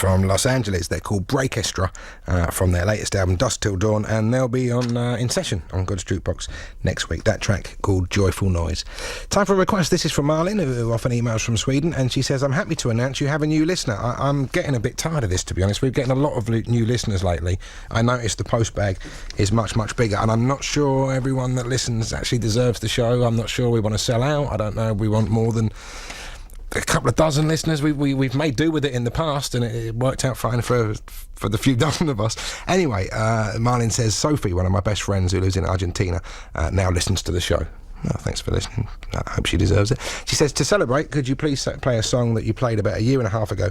from Los Angeles. They're called Breakestra from their latest album Dusk Till Dawn, and they'll be on in session on God's Jukebox next week. That track called Joyful Noise. Time for a request. This is from Marlin, who often emails from Sweden, and she says, I'm happy to announce you have a new listener. I'm getting a bit tired of this, to be honest. We're getting a lot of new listeners lately. I noticed the post bag is much, much bigger, and I'm not sure everyone that listens actually deserves the show. I'm not sure we want to sell out. I don't know. We want more than a couple of dozen listeners. We've made do with it in the past, and it worked out fine for the few dozen of us. Anyway, Marlin says, Sophie, one of my best friends who lives in Argentina, now listens to the show. Oh, thanks for listening. I hope she deserves it. She says, to celebrate, could you please play a song that you played about a year and a half ago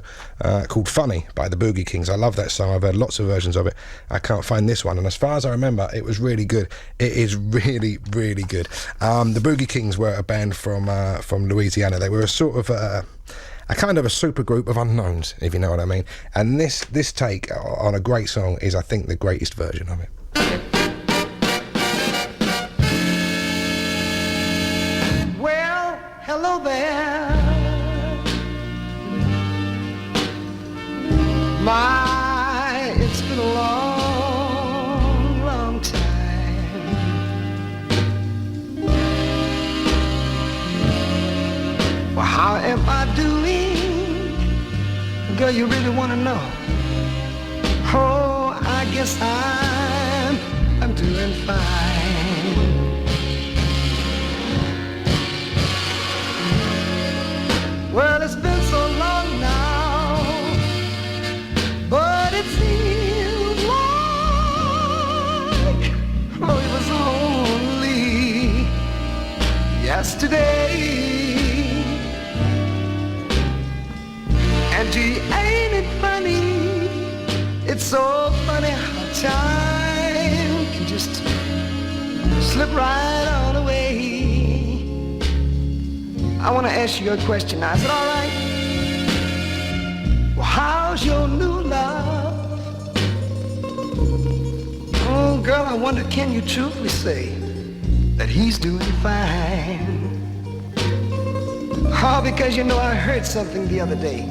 called Funny by the Boogie Kings. I love that song. I've heard lots of versions of it. I can't find this one, and as far as I remember, it was really good. It is really, really good. The Boogie Kings were a band from Louisiana. They were a sort of a kind of a super group of unknowns, if you know what I mean. And this take on a great song is, I think, the greatest version of it. Hello there, my, it's been a long, long time. Well, how am I doing? Girl, you really want to know? Oh, I guess I'm doing fine. Well, it's been so long now, but it seems like, oh, it was only yesterday. And gee, ain't it funny? It's so funny how time can just slip right on away. I want to ask you a question now. Is it all right? Well, how's your new love? Oh, girl, I wonder, can you truthfully say that he's doing fine? Oh, because you know I heard something the other day.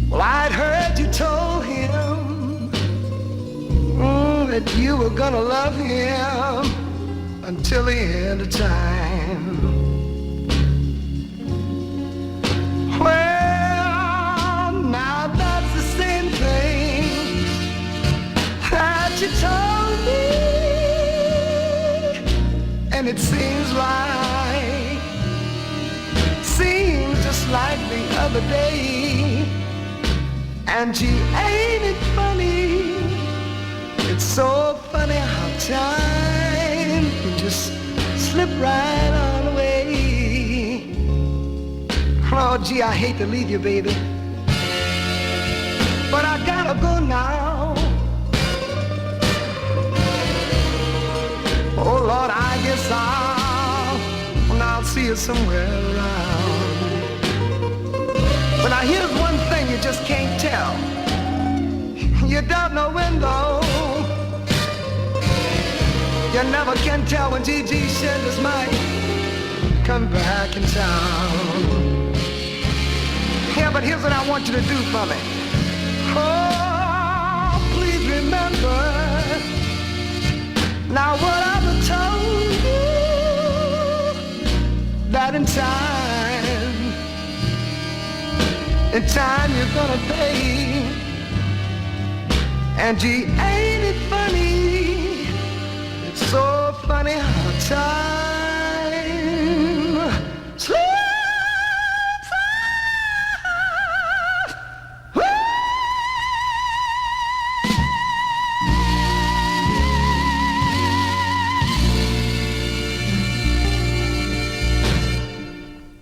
Well, I'd heard you told him that you were gonna love him until the end of time. Well, now that's the same thing that you told me, and it seems just like the other day. And gee, ain't it funny? It's so funny how time can just slip right on away. Oh, gee, I hate to leave you, baby, but I gotta go now. Oh, Lord, I guess I'll see you somewhere around. But now here's one thing you just can't tell. You don't know when, though. You never can tell when Gigi Shinders might come back in town. Yeah, but here's what I want you to do for me. Oh, please remember now what I've told you, that in time you're gonna pay. And gee, ain't it funny? It's so funny how time slips.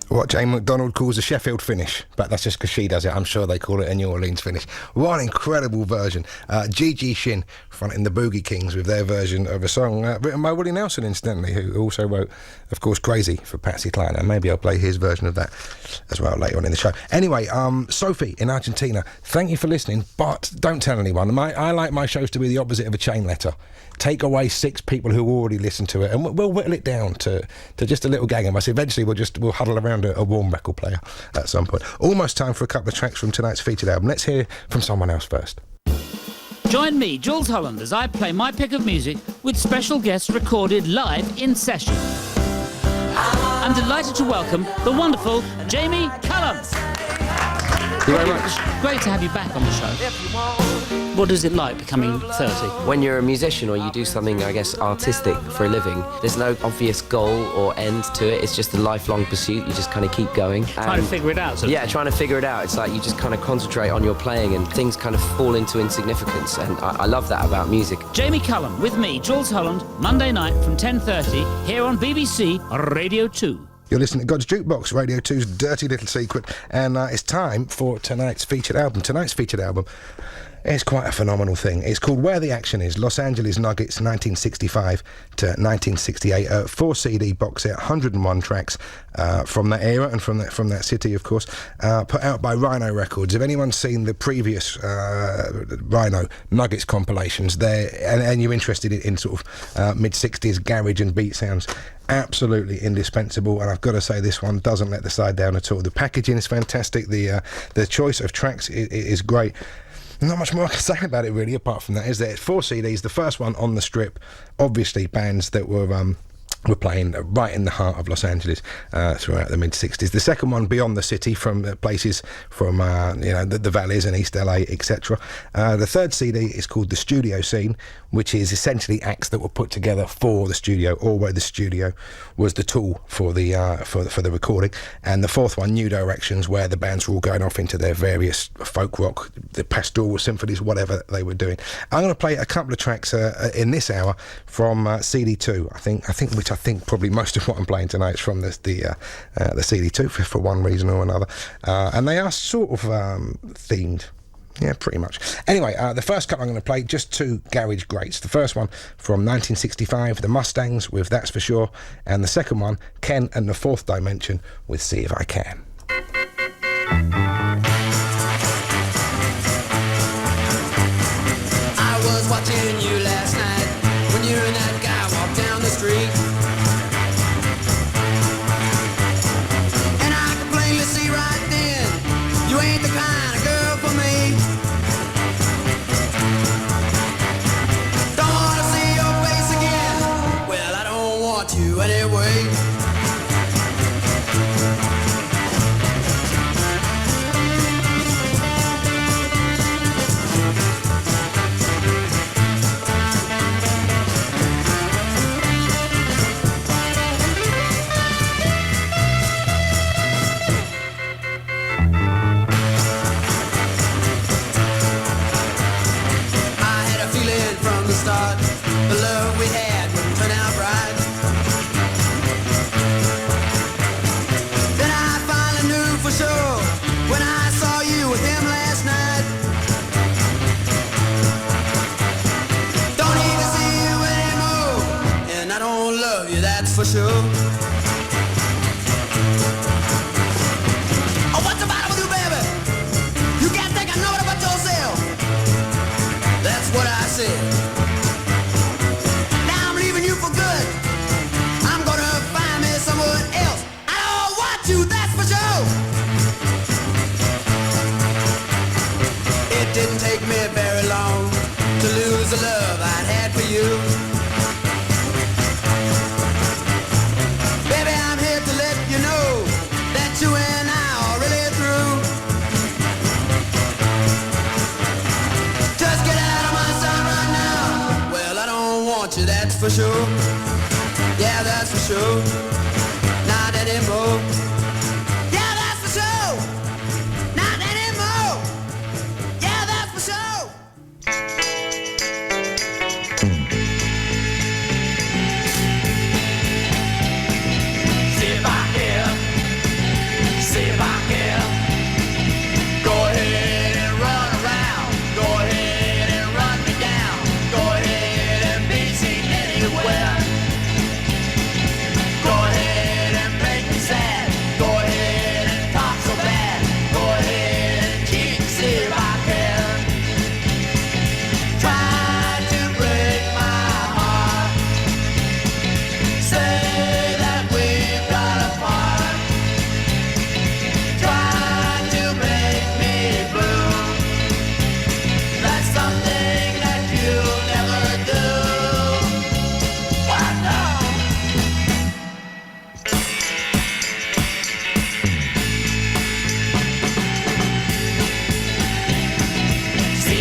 What Jane McDonald calls a Sheffield finish, but that's just because she does it. I'm sure they call it a New Orleans finish. What an incredible version. Gigi Shin fronting the Boogie Kings with their version of a song written by Willie Nelson, incidentally, who also wrote, of course, Crazy for Patsy Cline, and maybe I'll play his version of that as well later on in the show. Anyway, Sophie in Argentina, thank you for listening, but don't tell anyone. I like my shows to be the opposite of a chain letter. Take away 6 people who already listen to it, and we'll whittle it down to just a little gang of us. Eventually we'll huddle around a warm record player at some point. Almost time for a couple of tracks from tonight's featured album. Let's hear from someone else first. Join me, Jules Holland, as I play my pick of music with special guests recorded live in session. I'm delighted to welcome the wonderful Jamie Cullum. Thank you very much. Great to have you back on the show. What is it like becoming 30? When you're a musician or you do something, I guess, artistic for a living, there's no obvious goal or end to it. It's just a lifelong pursuit. You just kind of keep going. Trying to figure it out. Yeah, trying to figure it out. It's like you just kind of concentrate on your playing and things kind of fall into insignificance. And I love that about music. Jamie Cullum with me, Jules Holland, Monday night from 10:30 here on BBC Radio 2. You're listening to God's Jukebox, Radio 2's Dirty Little Secret, and it's time for tonight's featured album. Tonight's featured album is quite a phenomenal thing. It's called Where the Action Is, Los Angeles Nuggets 1965 to 1968. 4 CD box set, 101 tracks from that era and from that city, of course, put out by Rhino Records. If anyone's seen the previous Rhino Nuggets compilations there, and you're interested in sort of mid-60s garage and beat sounds, absolutely indispensable. And I've got to say, this one doesn't let the side down at all. The packaging is fantastic. The choice of tracks is great. Not much more I can say about it, really, apart from that. Is there 4 CDs? The first one on the strip, obviously bands that were playing right in the heart of Los Angeles throughout the mid-60s. The second one, Beyond the City, from places from the valleys and East LA, etc. The third CD is called The Studio Scene, which is essentially acts that were put together for the studio, or where the studio was the tool for the recording. And the fourth one, New Directions, where the bands were all going off into their various folk rock, the pastoral symphonies, whatever they were doing. I'm going to play a couple of tracks in this hour from CD2. I think probably most of what I'm playing tonight is from the CD2 for one reason or another, and they are sort of themed. Yeah, pretty much. Anyway, the first couple I'm going to play, just 2 garage greats. The first one from 1965, The Mustangs with That's For Sure, and the second one, Ken and the Fourth Dimension with See If I Can. I was watching you last night when you and that guy walked down the street. And I could plainly see right then you ain't the kind of girl for me. Don't want to see your face again. Well, I don't want to anyway. Start. The love we had wouldn't turn out right. Then I finally knew for sure when I saw you with him last night. Don't need to see you anymore, and I don't love you, that's for sure. Oh, what's the matter with you, baby? You can't think I know it about yourself. That's what I said. Didn't take me very long to lose the love I'd had for you. Baby, I'm here to let you know that you and I are really through. Just get out of my sight right now. Well, I don't want you, that's for sure. Yeah, that's for sure. Not anymore. Go ahead and make me sad.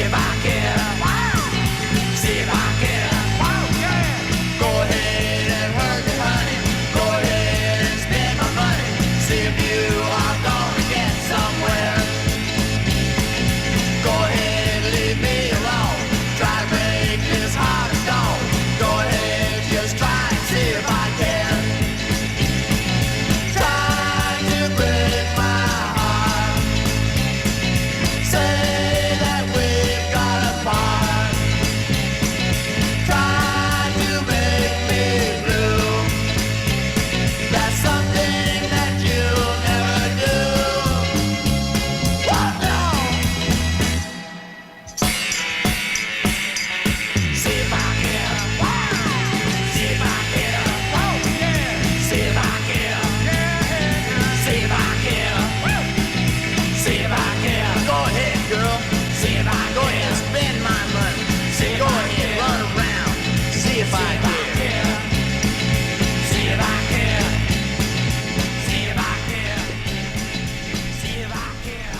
if I can. See if I can. Go ahead and hurt me, honey. Go ahead and spend my money. See if you are gonna get somewhere. Go ahead, leave me alone. Try to break this heart of stone. Go ahead, just try and see if I can. Try to break my heart. Say that we've got a part. Try to make me blue. That's something that you'll never do. What now? See if I can. See if I can. See if I can. See if I can. See if I can. Go ahead, girl. See if I can. Go ahead, spend my money. See, go ahead, run around. See if I can. See if I can. See if I can. See if I can.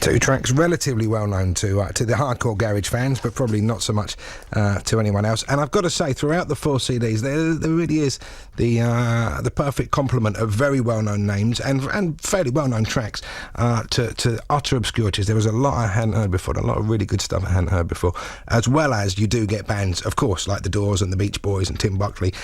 Two tracks relatively well known to the hardcore garage fans, but probably not so much to anyone else. And I've got to say, throughout the 4 CDs, there really is the perfect complement of very well known names and fairly well known tracks to utter obscurities. There was a lot I hadn't heard before, a lot of really good stuff I hadn't heard before, as well as you do get bands, of course, like the Doors and the Beach Boys and Tim Buckley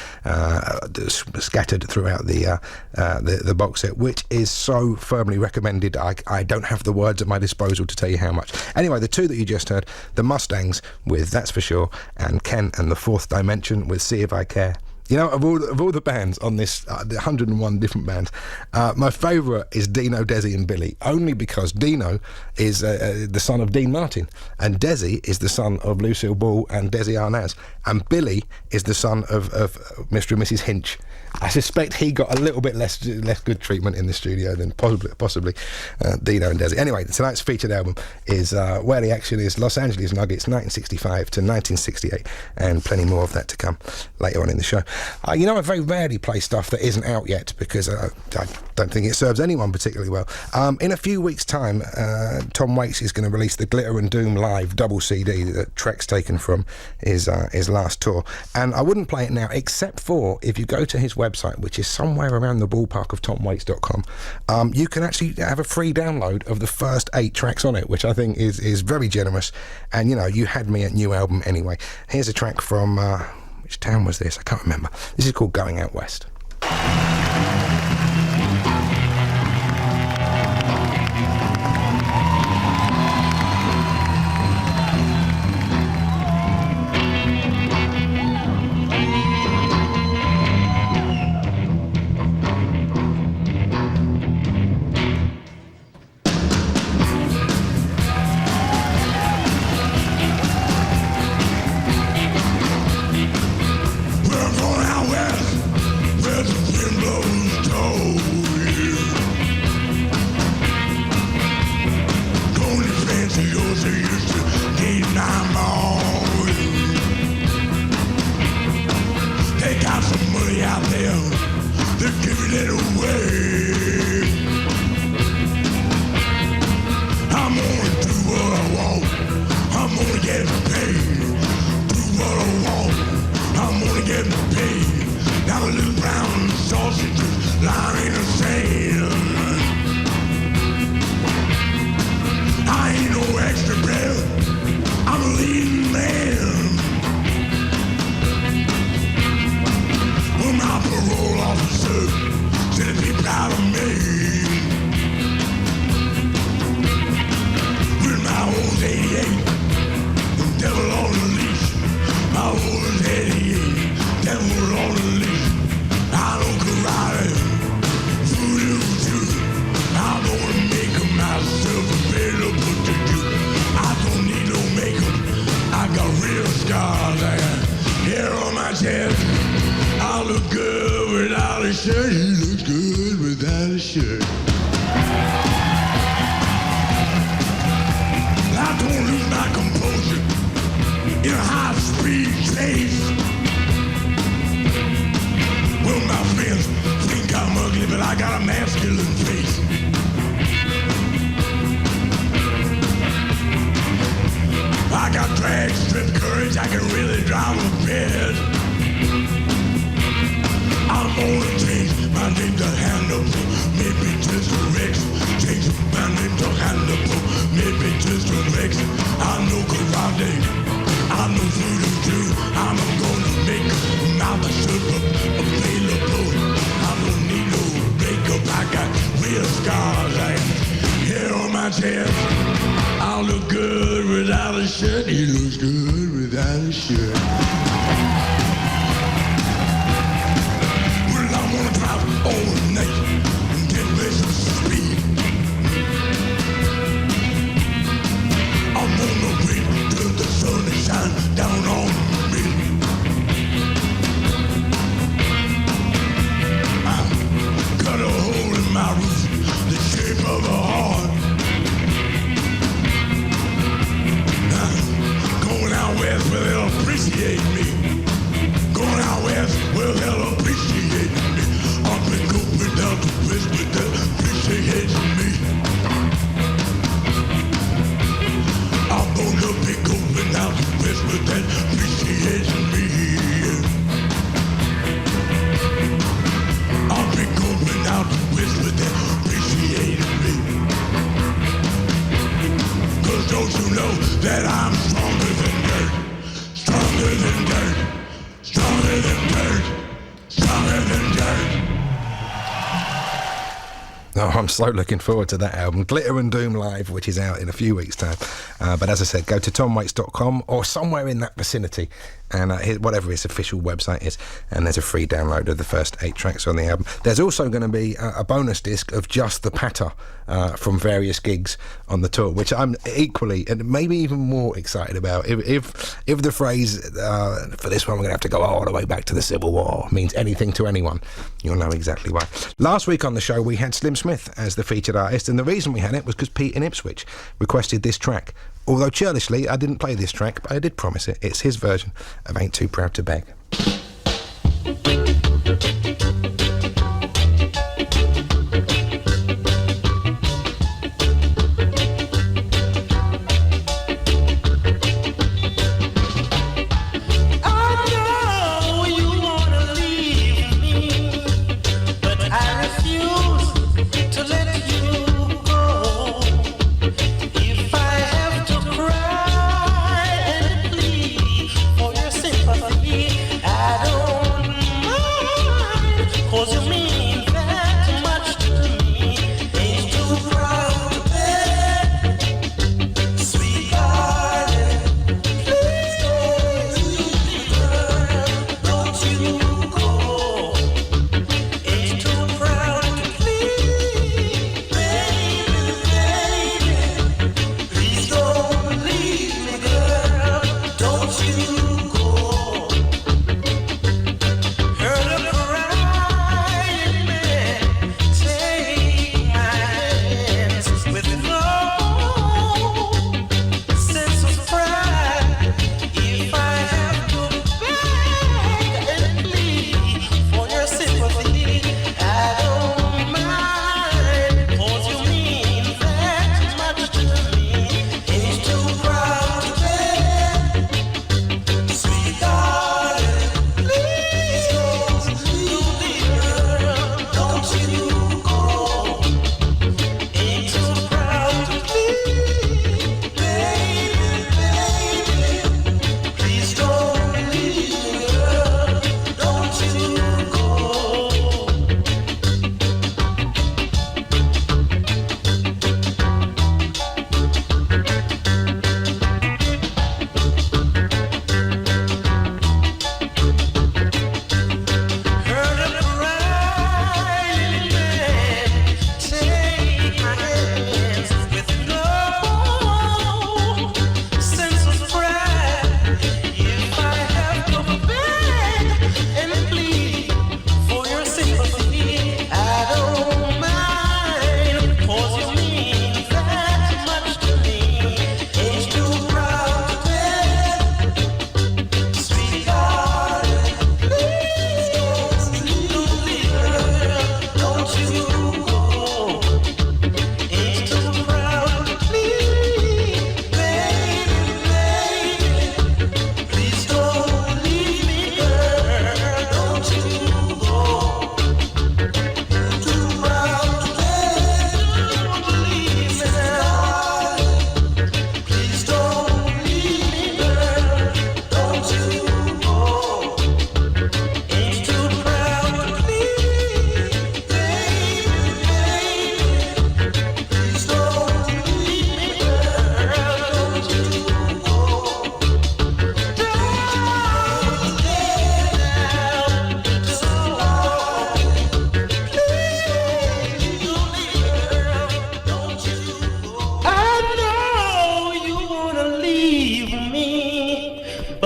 scattered throughout the box set, which is so firmly recommended. I don't have the words at my disposal to tell you how much. Anyway, the two that you just heard, the Mustangs with That's For Sure, and Ken and the Fourth Dimension with See If I Care. You know, of all the bands on this, the 101 different bands, my favourite is Dino, Desi and Billy, only because Dino is the son of Dean Martin, and Desi is the son of Lucille Ball and Desi Arnaz, and Billy is the son of Mr. and Mrs. Hinch. I suspect he got a little bit less good treatment in the studio than possibly Dino and Desi. Anyway, tonight's featured album is where the action is Los Angeles Nuggets 1965 to 1968, and plenty more of that to come later on in the show. You know, I very rarely play stuff that isn't out yet because I don't think it serves anyone particularly well. In a few weeks' time, Tom Waits is going to release the Glitter and Doom Live double CD that tracks taken from his last tour, and I wouldn't play it now except for if you go to his website, which is somewhere around the ballpark of tomwaits.com, you can actually have a free download of the first 8 tracks on it, which I think is very generous. And you know, you had me at new album anyway. Here's a track from which town was this? I can't remember. This is called Going Out West. I got drag, strip courage, I can really drive a bed. I'm gonna change my name to Hannibal, maybe just a Rex. Change my name to Hannibal, maybe just a Rex. I know karate, I know voodoo. I'm gonna make my super available. I don't need no makeup, I got real scars and hair on my chest. I look good without a shirt, he looks good without a shirt. Well, I'm gonna drive all night and get rest of speed. I'm gonna wait till the sun is shining down on me. I cut a hole in my roof, the shape of a heart. Going out west where they'll appreciate me. Going out west where they'll appreciate me. I've been going down to west where they'll appreciate me. I'm gonna be going down to west where they'll appreciate me. I'll be going down to west where they'll appreciate me. Cause don't you know that I'm stronger than dirt, stronger than dirt, stronger than dirt, stronger than dirt. Oh, I'm so looking forward to that album, Glitter and Doom Live, which is out in a few weeks' time. But as I said, go to tomwaits.com or somewhere in that vicinity, and whatever his official website is, and there's a free download of the first 8 tracks on the album. There's also going to be a bonus disc of just the patter from various gigs on the tour, which I'm equally and maybe even more excited about. If the phrase for this one, we're going to have to go all the way back to the Civil War, means anything to anyone, you'll know exactly why. Last week on the show, we had Slim Smith as the featured artist, and the reason we had it was because Pete in Ipswich requested this track. Although churlishly, I didn't play this track, but I did promise it. It's his version of Ain't Too Proud to Beg. I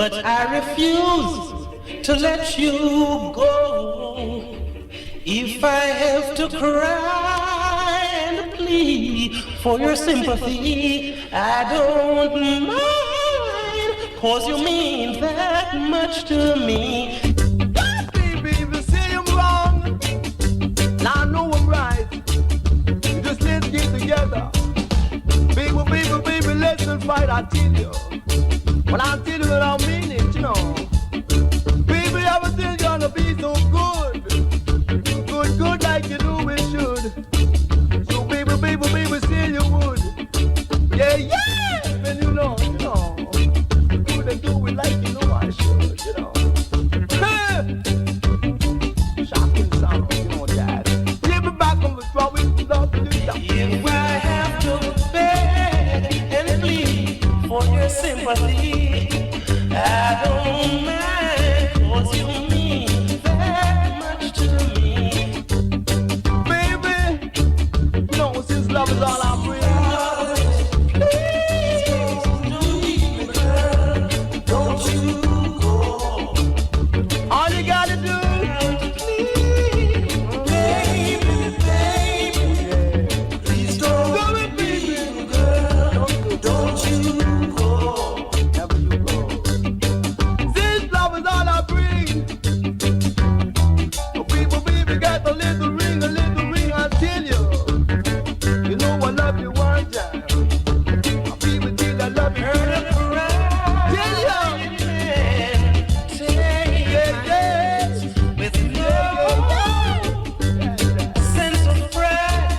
but I refuse to let you go. If I have to cry and plead for your sympathy, I don't mind, 'cause you mean that much to me. Baby, if you say I'm wrong, now I know I'm right. Just let's get together. Baby, let's not fight, I tell you. When I tell you that I mean it, you know. Baby, everything's gonna be so good. Good like you know it should. So baby, say you would. Yeah, and you know. Good and do it like you know I should, you know. Hey! Shocking sound, you know that. Give me back on the straw with love to do that. If I have to beg and plead for your sympathy, I don't mind, 'cause you mean that much to me. Baby, you know, since love is all I bring. Please, don't leave me, girl, don't you go. all you gotta do, Please don't do it, baby. girl, don't you go. Never you go. Since love is all I bring. Oh, baby, got a little ring, I tell you. You know I love you one time. Baby, till I love you. Heard it right. Tell you. Take Yeah. with no sense of pride.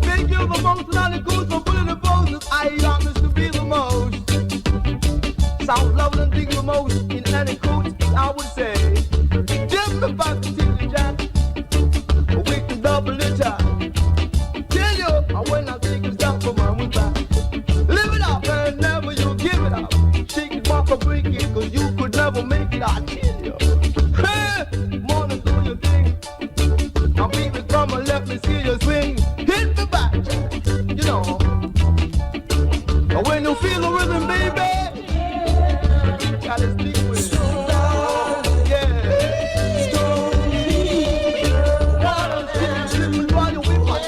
Thank you for most all the goods for pulling the poses. I honest to be the most. Sound lovely and dig the most in any coach, I would say. Just about to tell you, Jack. We can double it time. Tell you, when I take a stop for my way back. Live it up and never you give it up. Shake it off or break it, 'cause you could never make it, I tell you. Hey, wanna do your thing. Now baby, come and let me see you swing. Hit the back, Jack. You know. And when you feel the rhythm, baby, gotta stick with it. Yeah. Slip while you whip my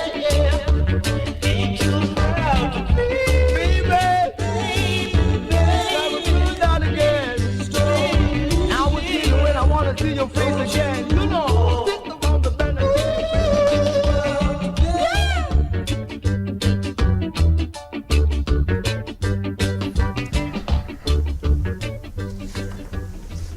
Ain't too proud to be. baby. Never feel down again. I will see you when I wanna see your face again. You know, sit around the bend and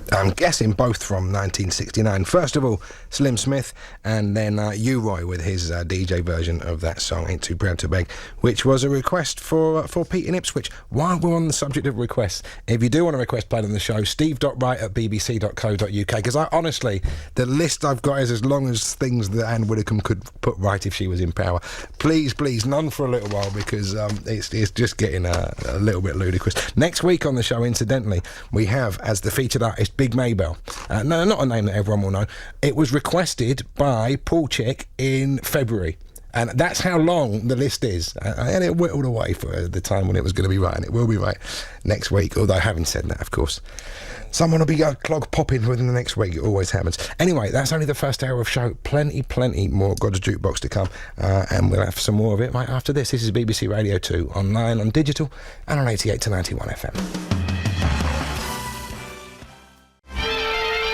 I'm guessing both from 1969. First of all, Slim Smith, and then U-Roy with his DJ version of that song, Ain't Too Proud to Beg, which was a request for Pete in Ipswich. While we're on the subject of requests, if you do want a request played on the show, steve.wright@bbc.co.uk, because I honestly, the list I've got is as long as things that Anne Widdecombe could put right if she was in power. Please, none for a little while, because it's just getting a little bit ludicrous. Next week on the show, incidentally, we have as the featured artist Big Maybell. No, not a name that everyone will know. It was requested by Paul Chick in February. And that's how long the list is. I had it whittled away for the time when it was going to be right, and it will be right next week. Although, having said that, of course, someone will be clog popping within the next week. It always happens. Anyway, that's only the first hour of show. Plenty more God's Jukebox to come. And we'll have some more of it right after this. This is BBC Radio 2, online, on digital, and on 88 to 91 FM.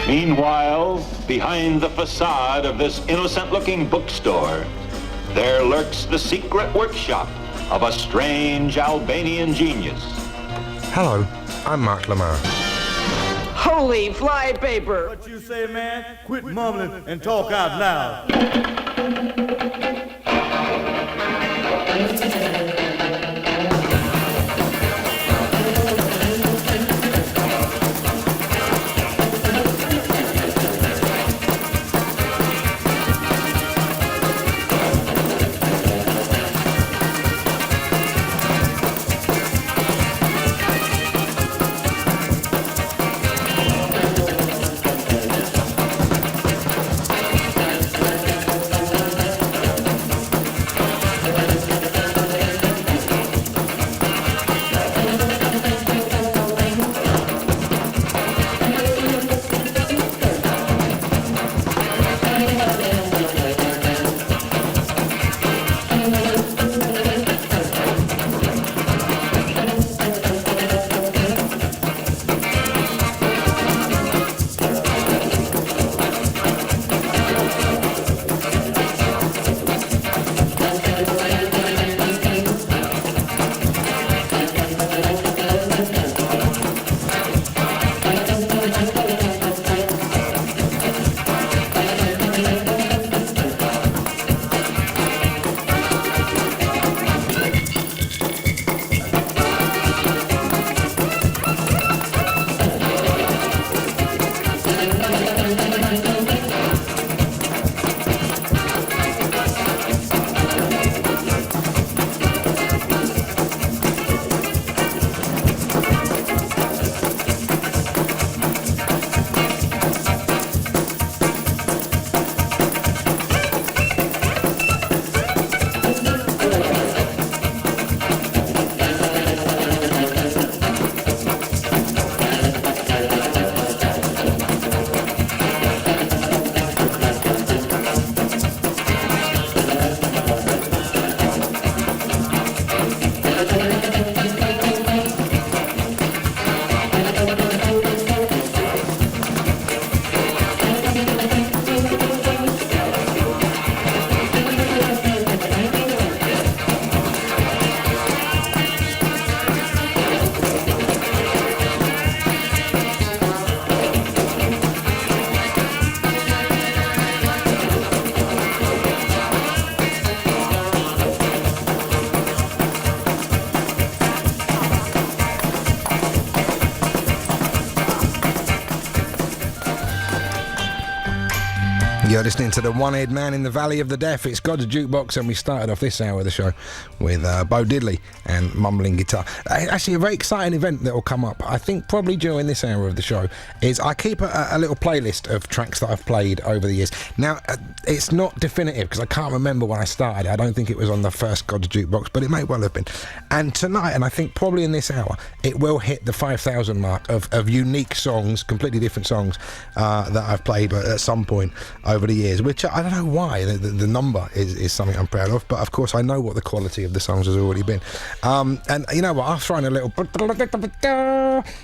Meanwhile, behind the facade of this innocent-looking bookstore, there lurks the secret workshop of a strange Albanian genius. Hello, I'm Mark Lamarr. Holy flypaper! What you say, man? Quit mumbling and talk out loud. You're listening to the one-eared man in the Valley of the Deaf. It's God's Jukebox, and we started off this hour of the show with Bo Diddley and mumbling guitar. Actually, a very exciting event that will come up, I think, probably during this hour of the show, is I keep a little playlist of tracks that I've played over the years. Now, it's not definitive because I can't remember when I started. I don't think it was on the first God's Jukebox, but it may well have been. And tonight, and I think probably in this hour, it will hit the 5,000 mark of unique songs, completely different songs that I've played at some point over the years, which I don't know why the number is something I'm proud of, but of course I know what the quality of the songs has already been. And you know what, I'll throw in a little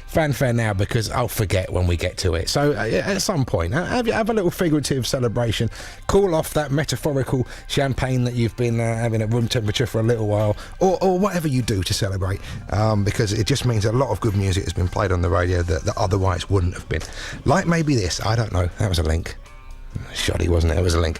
fanfare now because I'll forget when we get to it. So at some point, have a little figurative celebration, cool off that metaphorical champagne that you've been having at room temperature for a little while, or whatever you do to celebrate, because it just means a lot of good music has been played on the radio that otherwise wouldn't have been. Like maybe this, I don't know, that was a link. Shoddy, wasn't it? It was a link.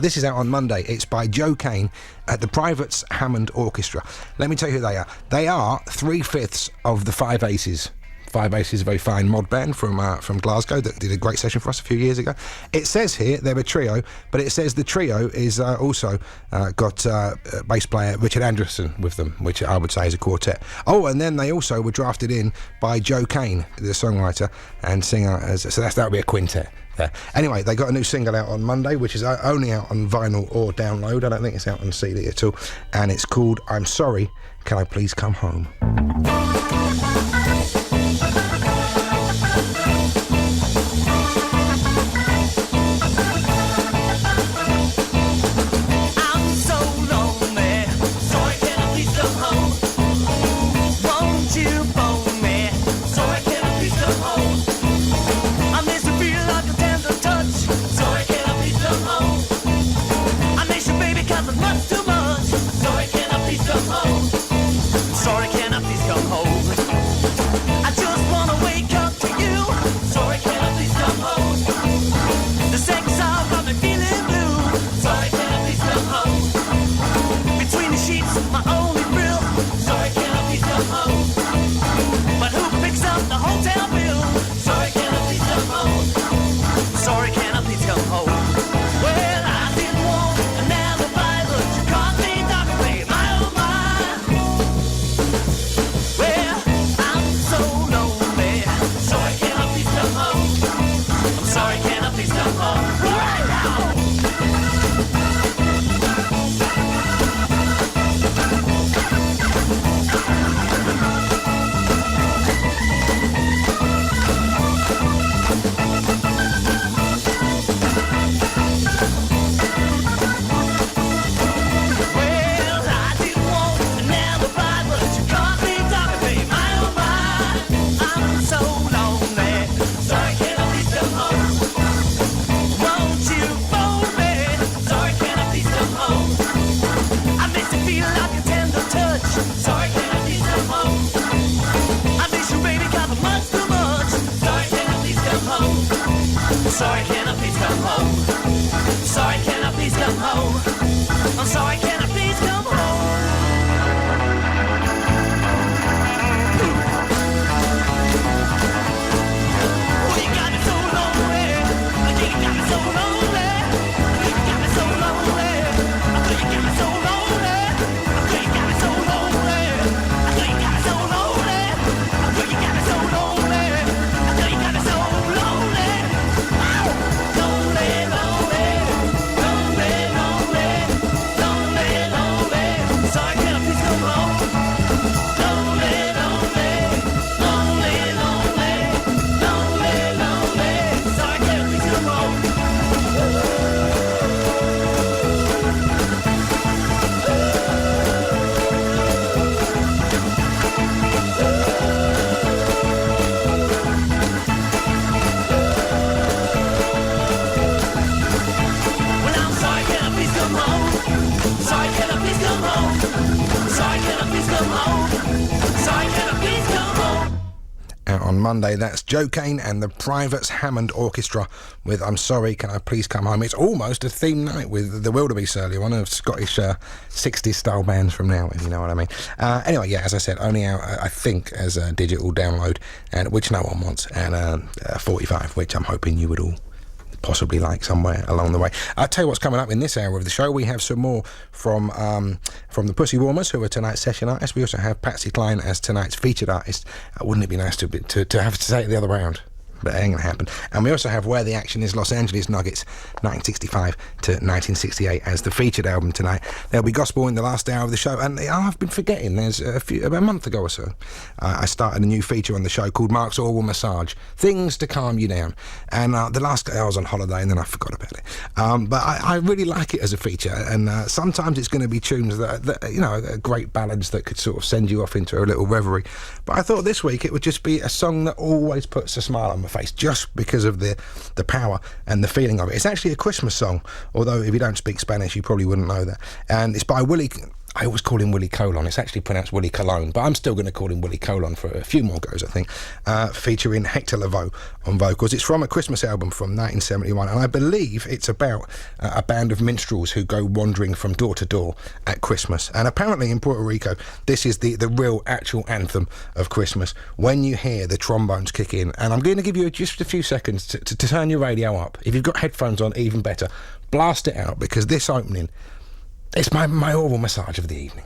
This is out on Monday. It's by Joe Kane at the Privates Hammond Orchestra. Let me tell you who they are. They are 3/5 of the Five Aces. Five Aces, a very fine mod band from Glasgow that did a great session for us a few years ago. It says here they're a trio, but it says the trio is also got bass player Richard Anderson with them, which I would say is a quartet. Oh, and then they also were drafted in by Joe Kane, the songwriter and singer, so that would be a quintet there. Anyway, they got a new single out on Monday, which is only out on vinyl or download. I don't think it's out on CD at all, and it's called I'm Sorry, Can I Please Come Home? Sorry, can I please come home? I just wanna wake up to you. Sorry, can I please come home? The sex out got me feeling blue. Sorry, can I please come home? Between the sheets, my only thrill. Sorry, can I please come home? But who picks up the hotel bill? Sorry, can I please come home? Sorry, can I please come home? Well, I didn't want an alibi, but you caught me dark and played my own mind. Well, I'm so lonely. Sorry, can I please come home? I'm sorry, can I please come home? Right now! Well, I didn't want an alibi, but you caught me talking, babe, my oh my. I'm so lonely. Sorry, can I please come home? Won't you phone me? Sorry, can I please come home? I miss you feel like a tender touch. Sorry, can I please come home? I miss you, baby, got the much too much. Sorry, can I please come home? Sorry, can I please come home? Sorry, can I please come home? I'm sorry, can I please come home? Oh, you got me so lonely. I think you got me so lonely. I think you got me so lonely. I think you got me so lonely. I think you got me so lonely. I think you got me so lonely. I think you got me so lonely. I think you got me so lonely. Ow! Lonely, lonely, lonely, lonely, lonely, lonely. Sorry, can I please come home? Lonely, lonely, lonely, lonely, lonely, lonely. Sorry, can I please come home? Well, I'm sorry, can I please come home? Sorry, can I please come home? Sorry, can I please come home? Sorry, can I please come home? Out on Monday, that's Joe Kane and the Privates Hammond Orchestra with I'm Sorry, Can I Please Come Home? It's almost a theme night with the Wildebeest earlier, one of Scottish 60s style bands from now, if you know what I mean. Anyway, yeah, as I said, only out, I think, as a digital download, and which no one wants, and 45, which I'm hoping you would all possibly like somewhere along the way. I'll tell you what's coming up in this hour of the show. We have some more from the Pussywarmers, who are tonight's session artists. We also have Patsy Cline as tonight's featured artist. Wouldn't it be nice to have to say it the other way around? But it ain't going to happen. And we also have Where the Action Is, Los Angeles Nuggets, 1965 to 1968 as the featured album tonight. There'll be gospel in the last hour of the show. And I've been forgetting, there's about a month ago or so, I started a new feature on the show called Mark's Oral Massage, things to calm you down. And the last day I was on holiday and then I forgot about it. But I really like it as a feature. And sometimes it's going to be tunes that, you know, great ballads that could sort of send you off into a little reverie. But I thought this week it would just be a song that always puts a smile on my face, just because of the power and the feeling of it. It's actually a Christmas song, although if you don't speak Spanish you probably wouldn't know that. And it's by Willie, I always call him Willie Colon, it's actually pronounced Willie Colon, but I'm still going to call him Willie Colon for a few more goes, I think, featuring Hector Lavoe on vocals. It's from a Christmas album from 1971, and I believe it's about a band of minstrels who go wandering from door to door at Christmas. And apparently in Puerto Rico, this is the real actual anthem of Christmas, when you hear the trombones kick in. And I'm going to give you just a few seconds to turn your radio up. If you've got headphones on, even better. Blast it out, because this opening, it's my oral massage of the evening.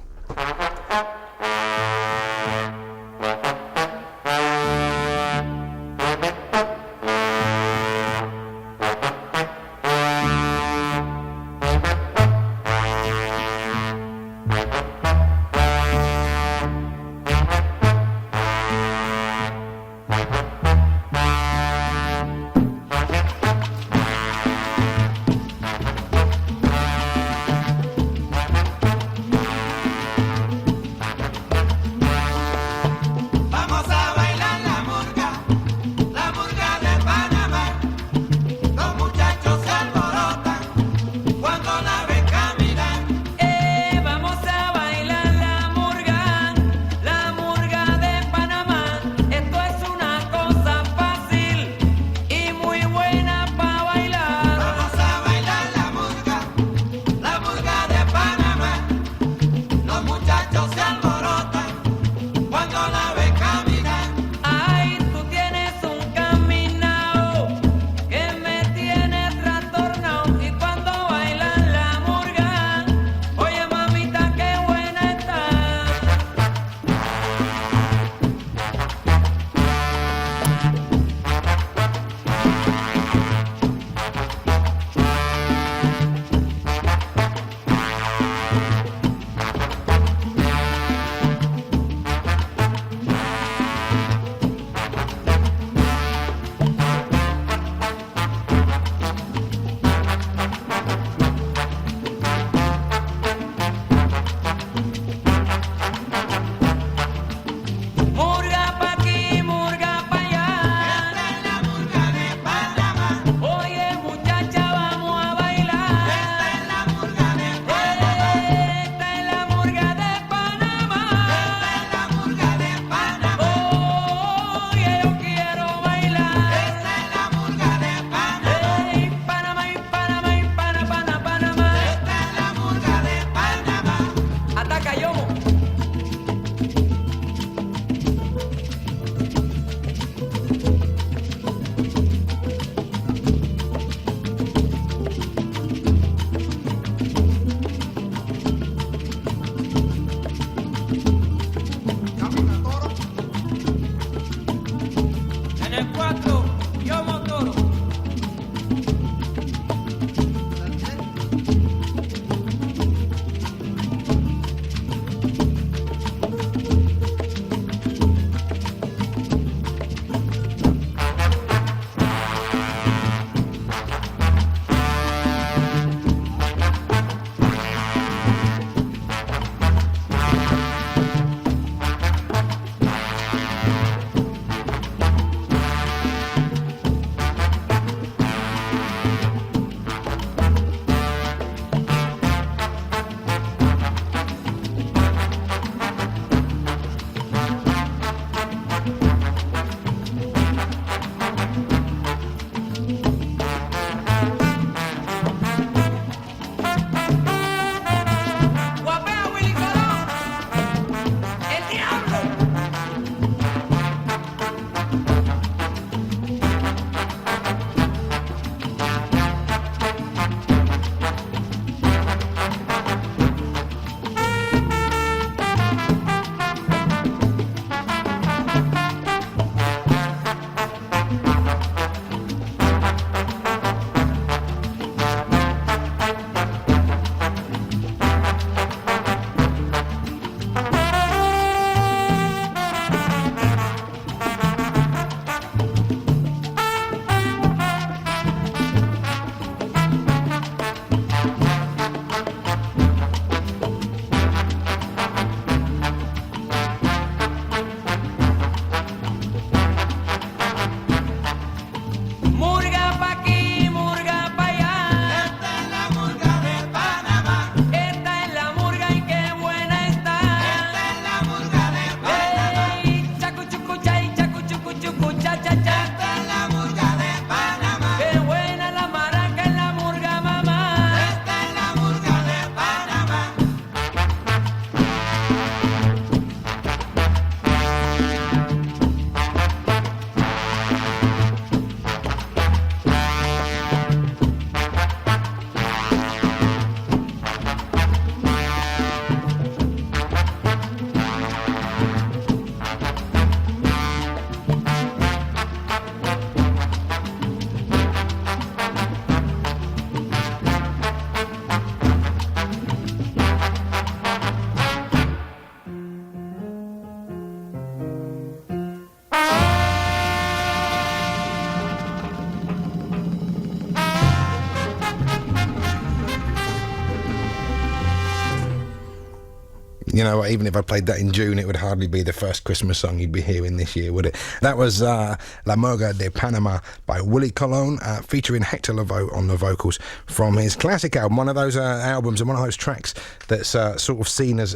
You know, even if I played that in June, it would hardly be the first Christmas song you'd be hearing this year, would it? That was La Murga de Panama by Willie Colon, featuring Hector Lavoe on the vocals from his classic album, one of those albums and one of those tracks that's sort of seen as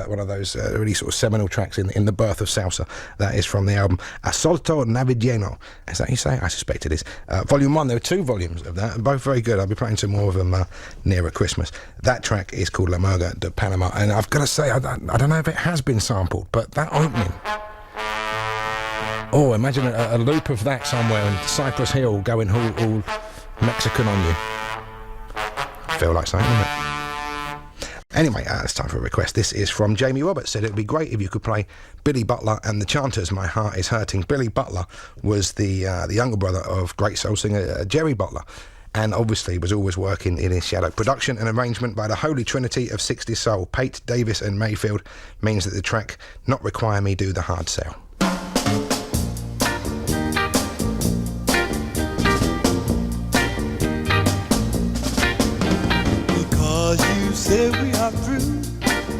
one of those really sort of seminal tracks in the birth of salsa. That is from the album Assolto Navigiano. Is that how you say it? I suspect it is. Volume 1, there were 2 volumes of that, both very good. I'll be playing some more of them nearer Christmas. That track is called La Murga de Panama, and I've got to say, I don't know if it has been sampled, but that opening... Oh, imagine a loop of that somewhere in Cypress Hill going all Mexican on you. Feel like saying, doesn't it? Anyway, it's time for a request. This is from Jamie Roberts. Said it would be great if you could play Billy Butler and the Chanters, My Heart Is Hurting. Billy Butler was the younger brother of great soul singer Jerry Butler, and obviously was always working in his shadow. Production and arrangement by the Holy Trinity of 60s Soul, Pate, Davis and Mayfield, means that the track Not Require Me Do the Hard Sell. Because you say we are through,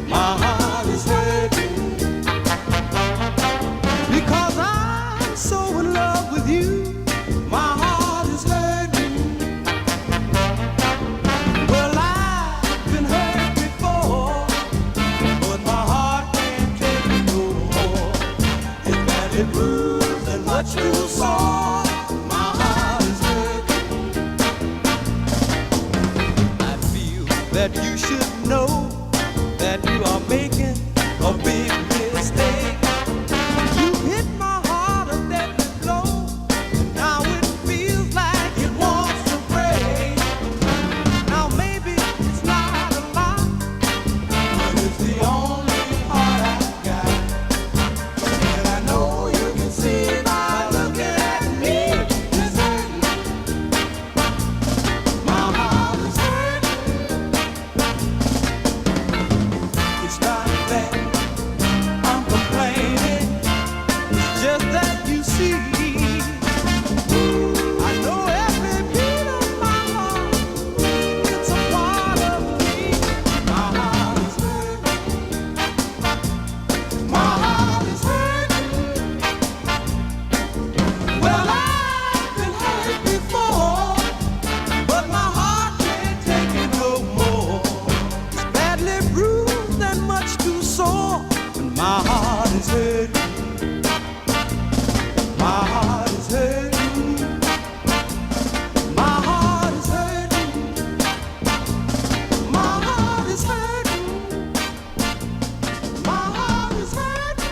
my heart is hurting. Because I'm so in love with you, my heart is hurting. Well, I've been hurt before, but my heart can't take it no more. It's badly bruised and much too sore. My heart is hurting. I feel that you should know that you are making a big mistake. You hit my heart a deadly blow, and now it feels like it wants to break. Now maybe it's not a lot, but it's the only heart I've got. And I know you can see by looking at me, it's hurting. My heart is hurting. It's not that I'm complaining, it's just that you see, I know every beat of my heart, it's a part of me. My heart is hurting. My heart is hurting. Well, I've been hurt before, but my heart can't take it no more. It's badly bruised and much too sore, and my heart is hurting. My heart is hurting. My heart is hurting. My heart is hurting. My heart is hurting.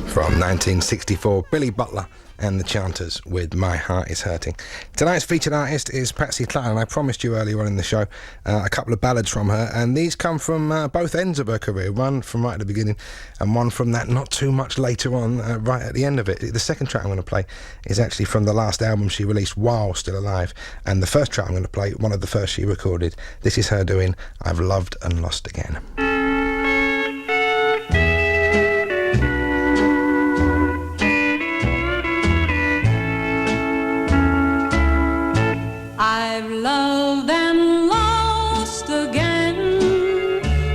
From 1964, Billy Butler and the Chanters with My Heart Is Hurting. Tonight's featured artist is Patsy Cline, and I promised you earlier on in the show a couple of ballads from her, and these come from both ends of her career, one from right at the beginning and one from that not too much later on, right at the end of it. The second track I'm going to play is actually from the last album she released while still alive, and the first track I'm going to play, one of the first she recorded. This is her doing I've Loved and Lost Again. I've loved and lost again.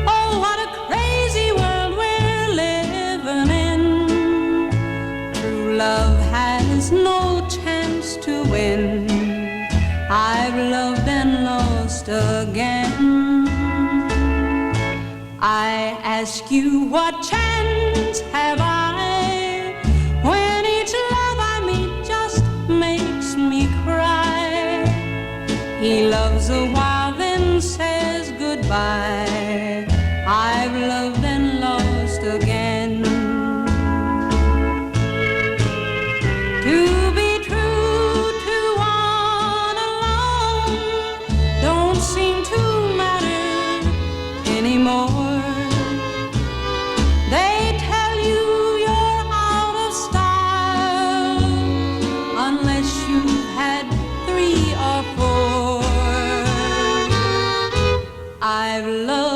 Oh, what a crazy world we're living in. True love has no chance to win. I've loved and lost again. I ask you, what chance have I when each love I meet just makes me cry? He loves a while, then says goodbye. I've loved and lost again. To be true to one alone don't seem to matter anymore. They tell you you're out of style unless you've had 3 or 4. I've loved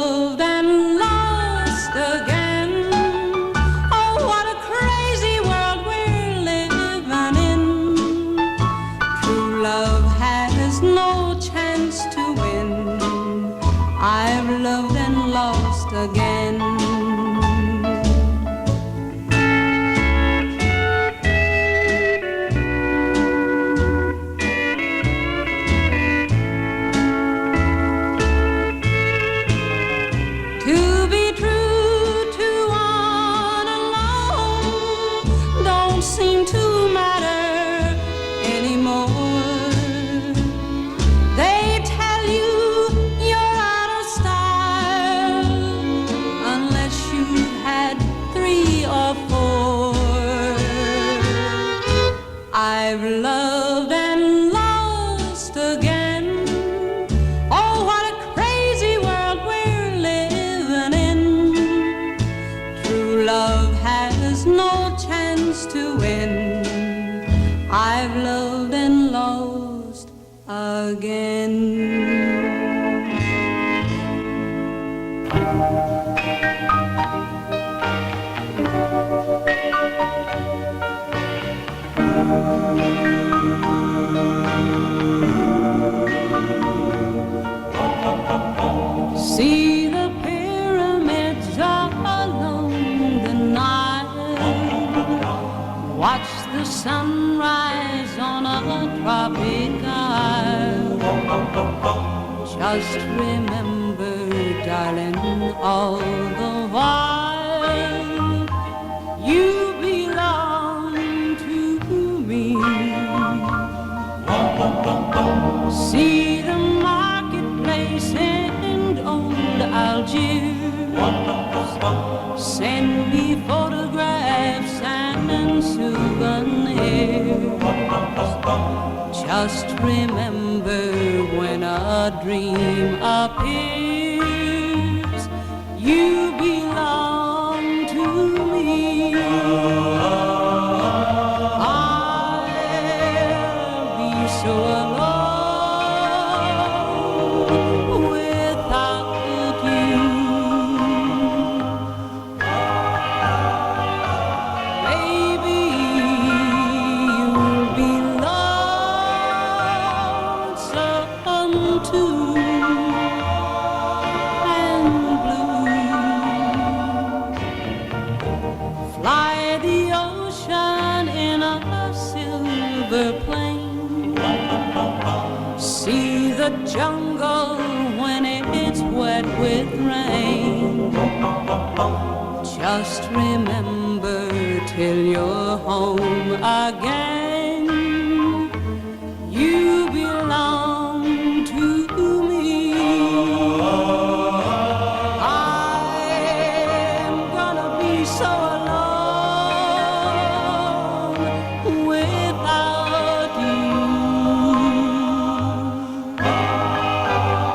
afford. I've loved and lost again. Oh, what a crazy world we're living in. True love has no chance to win. I've loved and lost again. See the pyramids along the Nile. Watch the sunrise on a tropic isle. Just remember, darling, all the while you belong to me. See the marketplace in old Algiers. Send me photographs and souvenirs. Just remember, when a dream appears, you belong to me. I'll be so alone without you. Baby, you'll be lonesome too, and blue. Fly the ocean in a silver plane. See the jungle when it's wet with rain. Just remember, till you're home again, you belong to me. I'm gonna be so alone without you.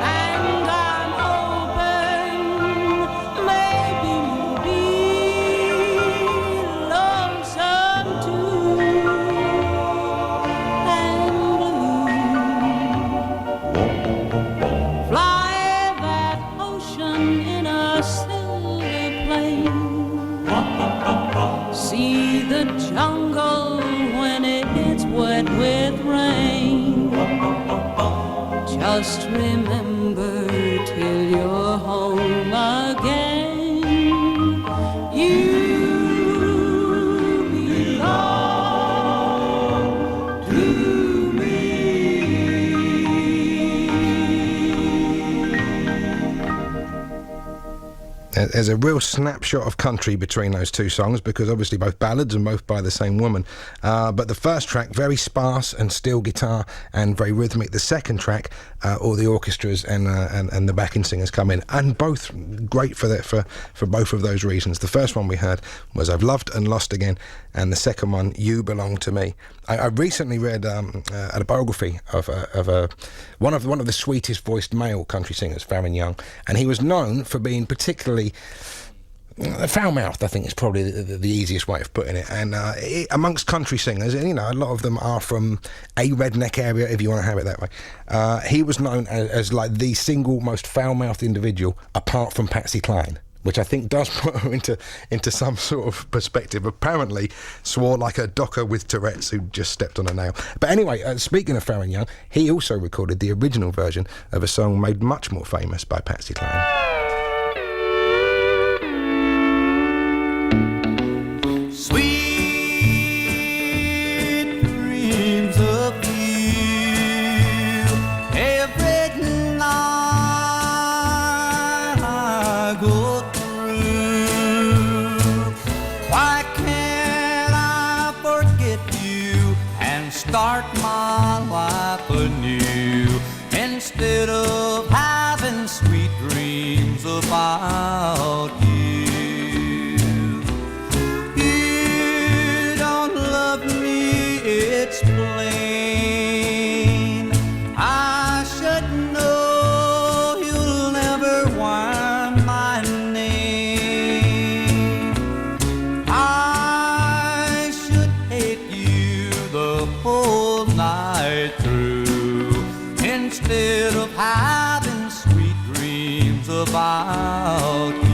And I'm hoping maybe you'll be lonesome too, and blue. Fly that ocean in a silver plane. See the jungle when it's wet with rain. Just remember, till you're home again, you belong to me. There's a real snapshot of country between those two songs, because obviously both ballads and both by the same woman. But the first track, very sparse and steel guitar and very rhythmic. The second track, all the orchestras and the backing singers come in, and both great for both of those reasons. The first one we heard was I've Loved and Lost Again, and the second one, You Belong to Me. I recently read a biography of one of the sweetest voiced male country singers, Farron Young, and he was known for being particularly foul-mouthed, I think is probably the easiest way of putting it. And amongst country singers, and a lot of them are from a redneck area, if you want to have it that way. He was known as like the single most foul-mouthed individual, apart from Patsy Cline, which I think does put her into some sort of perspective. Apparently swore like a docker with Tourette's who just stepped on a nail. But anyway, speaking of Farron Young, he also recorded the original version of a song made much more famous by Patsy Cline. Sweet dreams of you every night I go through. Why can't I forget you and start my life anew instead of having sweet dreams about you? instead of having sweet dreams about you.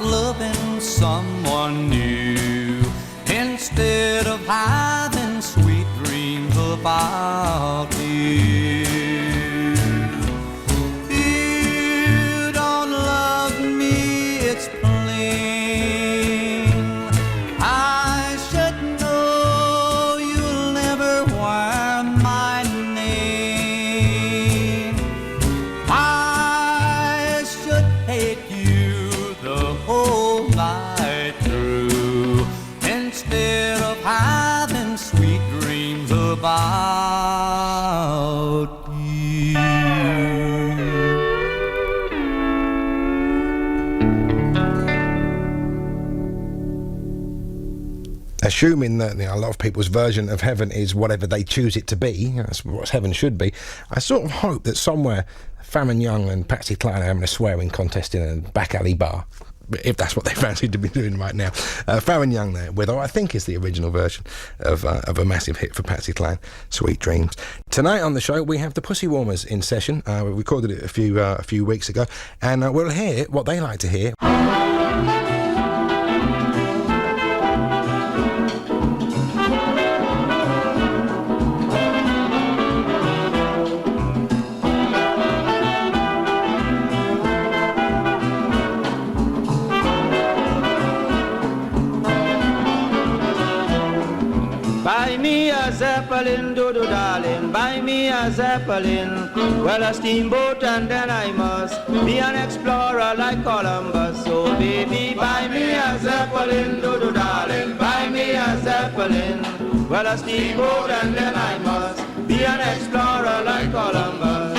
Loving someone new instead of having sweet dreams about you. You don't love me, it's plain. I should know you'll never wear my name. I should hate you the whole night through instead of having sweet dreams about you. Assuming that a lot of people's version of heaven is whatever they choose it to be, that's what heaven should be, I sort of hope that somewhere Farron Young and Patsy Cline are having a swearing contest in a back alley bar, if that's what they fancy to be doing right now. Farron Young there with, I think is the original version of a massive hit for Patsy Cline, Sweet Dreams. Tonight on the show we have the Pussywarmers in session. We recorded it a few weeks ago, and we'll hear what they like to hear. Buy me a Zeppelin, do-do darling, buy me a Zeppelin. Well, a steamboat and then I must be an explorer like Columbus. So baby, buy me a Zeppelin, do-do darling, buy me a Zeppelin. Well, a steamboat and then I must be an explorer like Columbus.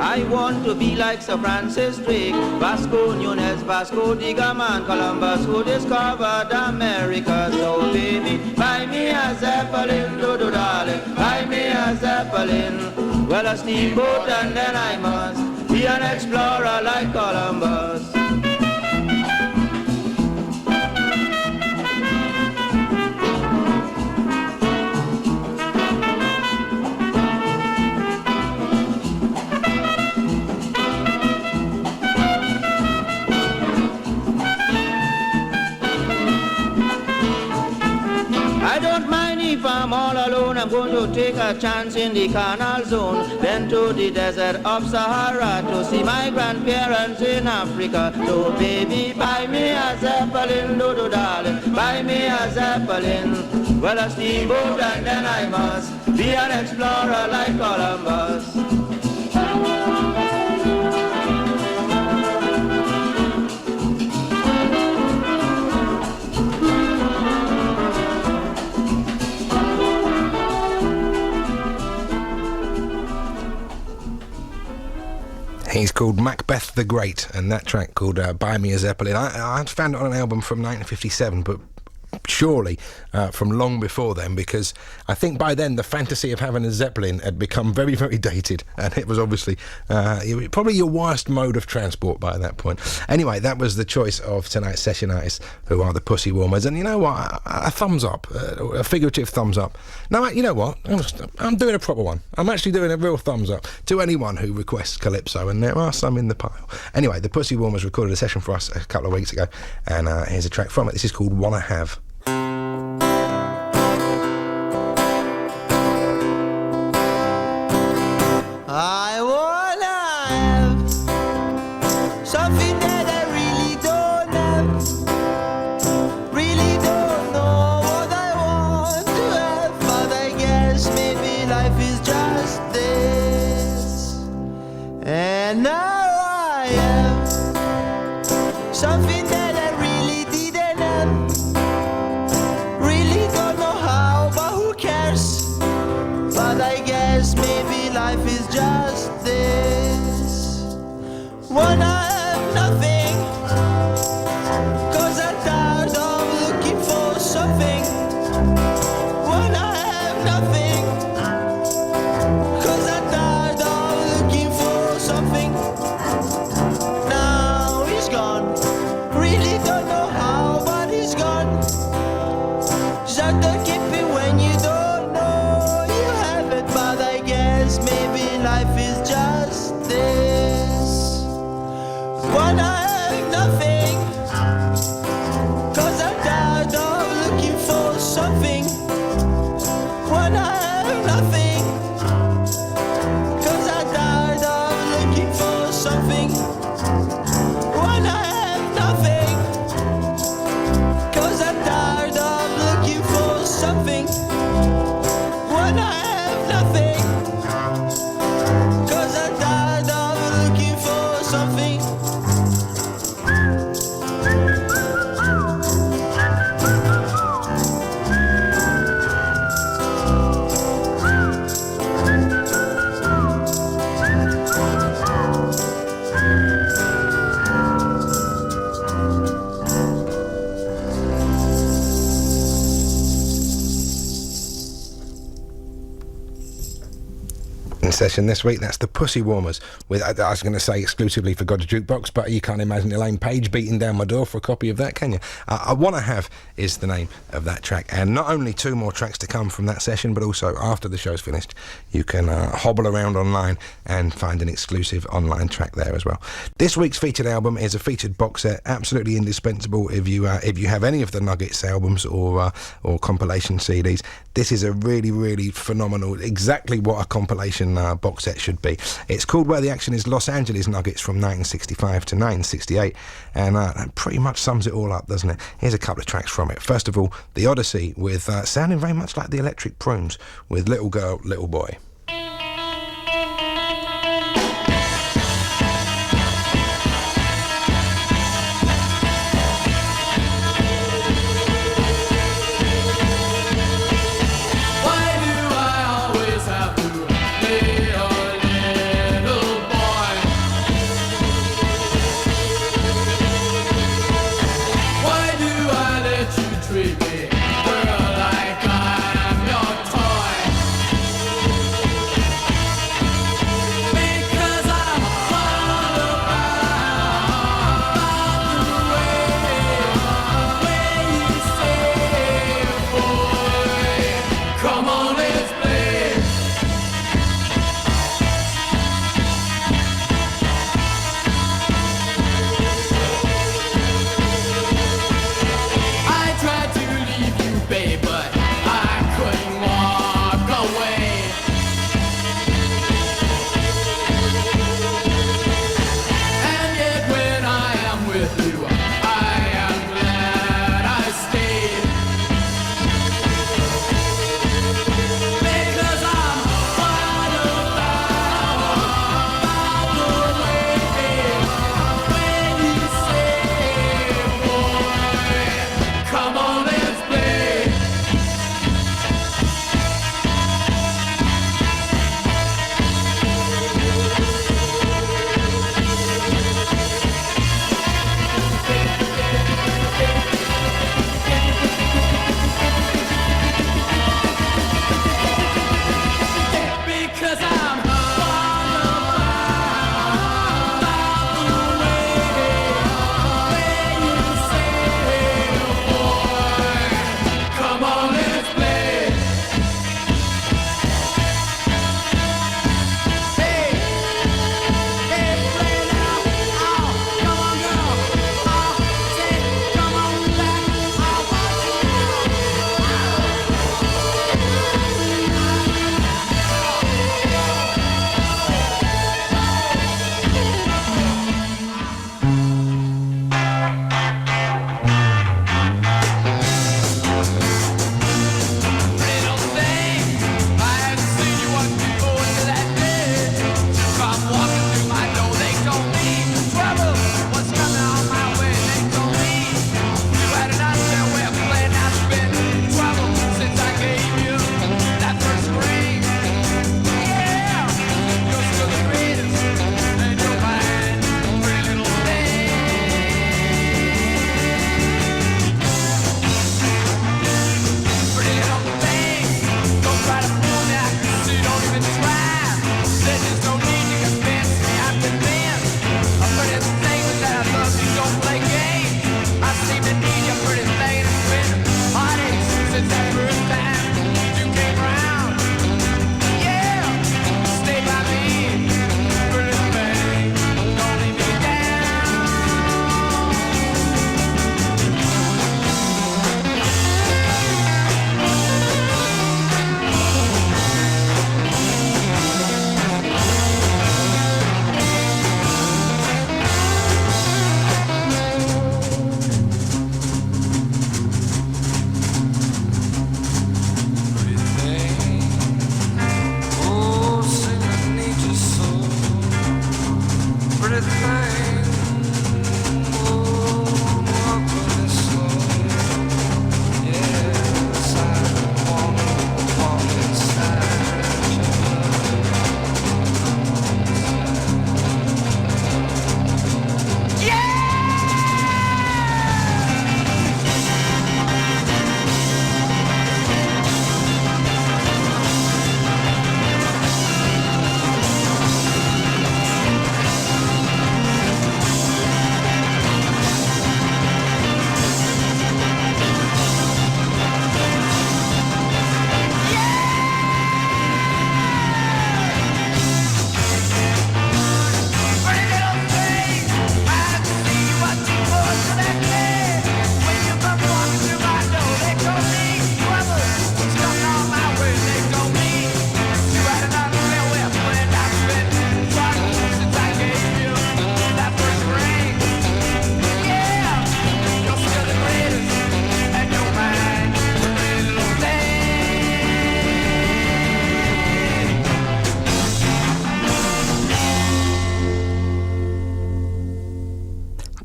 I want to be like Sir Francis Drake, Vasco Nunez, Vasco da Gama, and Columbus, who discovered America. So baby, buy me a Zeppelin, do-do darling, buy me a Zeppelin. Well, a steamboat and then I must be an explorer like Columbus. If I'm all alone, I'm going to take a chance in the canal zone, then to the desert of Sahara to see my grandparents in Africa. So baby, buy me a Zeppelin, do-do darling, buy me a Zeppelin. Well, a steamboat and then I must be an explorer like Columbus. He's called Macbeth the Great, and that track called Buy Me a Zeppelin. I found it on an album from 1957, but surely from long before then, because I think by then the fantasy of having a Zeppelin had become very, very dated, and it was obviously probably your worst mode of transport by that point. Anyway, that was the choice of tonight's session artists, who are the Pussywarmers, and you know what, a thumbs up, a figurative thumbs up. No, you know what, I'm doing a proper one. I'm actually doing a real thumbs up to anyone who requests Calypso, and there are some in the pile. Anyway, the Pussywarmers recorded a session for us a couple of weeks ago, and here's a track from it. This is called Wanna Have. I wanna have something that I really don't have. Really don't know what I want to have, but I guess maybe life is just this. And now I have something that I really didn't have. Really don't know how, but who cares? But I guess maybe life is just this. Wanna have nothing, 'cause I'm tired of looking for something. Wanna have nothing, 'cause I'm tired of looking for something. Now he's gone, really don't know how, but he's gone. Just to keep it when you don't know you have it, but I guess maybe life is just this. Wanna have nothing, 'cause I'm tired of looking for something. Wanna have nothing, 'cause I'm tired of looking for something. Wanna have nothing, 'cause I'm tired of looking for something. Wanna have nothing, 'cause I'm tired of looking for something. In session this week, that's the Pussywarmers with, I was going to say exclusively for God's Jukebox, but you can't imagine Elaine Page beating down my door for a copy of that, can you? I Wanna Have is the name of that track, and not only 2 more tracks to come from that session, but also after the show's finished, you can hobble around online and find an exclusive online track there as well. This week's featured album is a featured box set, absolutely indispensable if you have any of the Nuggets albums or compilation CDs. This is a really, really phenomenal, exactly what a compilation box set should be. It's called Where the Action Is Los Angeles Nuggets from 1965 to 1968, and that pretty much sums it all up, doesn't it? Here's a couple of tracks from it. First of all, The Odyssey, with sounding very much like the Electric Prunes, with Little Girl, Little Boy. Treat me, girl, like I'm your toy.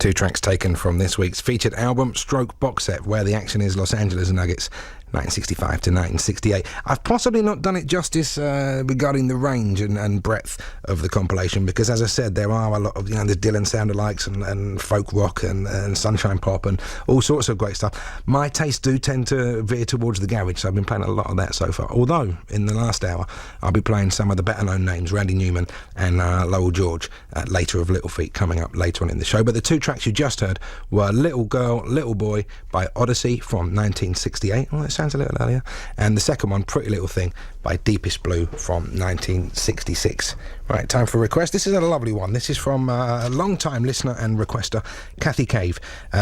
Two tracks taken from this week's featured album, stroke box set, Where the Action Is Los Angeles Nuggets, 1965 to 1968. I've possibly not done it justice regarding the range and breadth of the compilation, because as I said, there are a lot of, there's Dylan sound-alikes and folk rock and sunshine pop and all sorts of great stuff. My tastes do tend to veer towards the garage, so I've been playing a lot of that so far. Although, in the last hour, I'll be playing some of the better-known names, Randy Newman and Lowell George, later of Little Feat, coming up later on in the show. But the two tracks you just heard were Little Girl, Little Boy by Odyssey from 1968. Oh, that sounds a little earlier. And the second one, Pretty Little Thing by Deepest Blue from 1966. Right, time for a request. This is a lovely one. This is from a long-time listener and requester, Kathy Cave.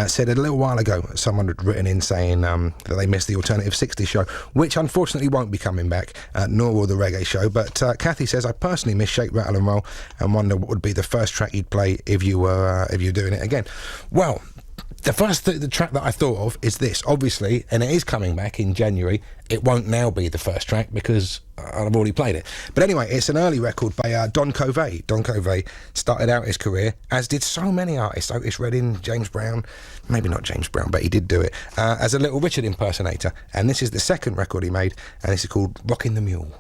Said a little while ago, someone had written in saying that they missed the Alternative 60s show, which unfortunately won't be coming back, nor will the reggae show. But Kathy says, I personally miss Shake, Rattle and Roll and wonder what would be the first track you'd play if you were doing it again. Well, the track that I thought of is this, obviously, and it is coming back in January. It won't now be the first track because I've already played it. But anyway, it's an early record by Don Covey. Don Covey started out his career, as did so many artists, Otis Redding, James Brown, maybe not James Brown, but he did do it, as a Little Richard impersonator. And this is the second record he made, and this is called Rockin' the Mule.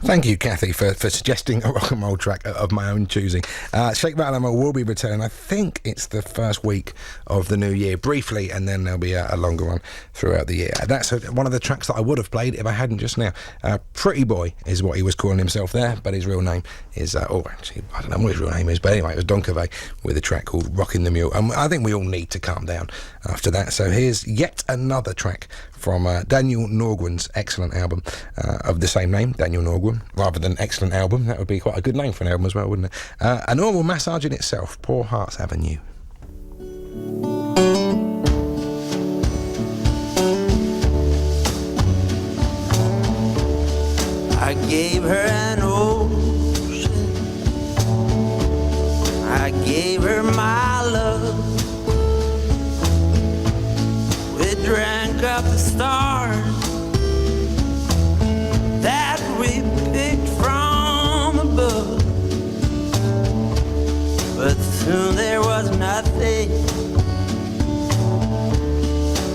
Thank you, Kathy, for suggesting a rock and roll track of my own choosing. Shake, Rattle and Roll will be returning. I think it's the first week of the new year, briefly, and then there'll be a longer one throughout the year. That's one of the tracks that I would have played if I hadn't just now. Pretty Boy is what he was calling himself there, but his real name is, actually, I don't know what his real name is, but anyway, it was Don Covey with a track called Rockin' the Mule. And I think we all need to calm down after that. So here's yet another track from Daniel Norgren's excellent album of the same name, Daniel Norgren, rather than excellent album. That would be quite a good name for an album as well, wouldn't it? A normal massage in itself, Poor Hearts Avenue. I gave her an ocean, I gave her my love. We drank up the stars that we picked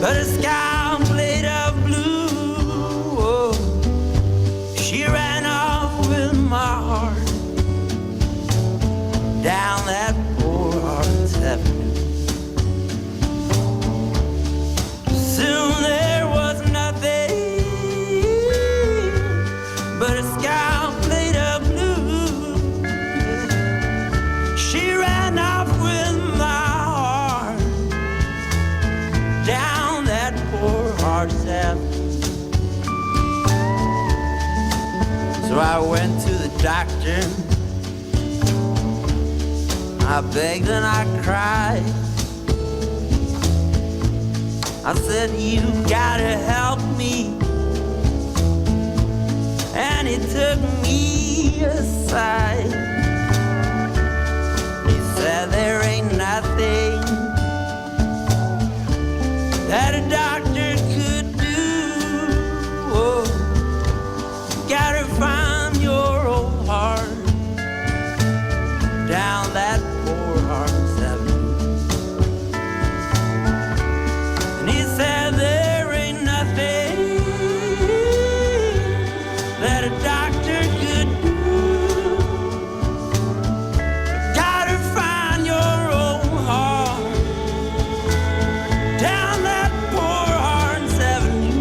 but a sky blade of blue. Oh, she ran off with my heart down that poor Hearts Avenue. Soon there was nothing but a sky blade of blue. She ran off with my heart down that poor Hearts Avenue. So I went to the doctor. I begged and I cried. I said, you gotta help me. And he took me aside. He said, there ain't nothing that a doctor could do. Oh, gotta find your old heart down that poor Hearts Avenue. And he said there ain't nothing that a doctor could do. Gotta find your own heart down that poor Hearts Avenue.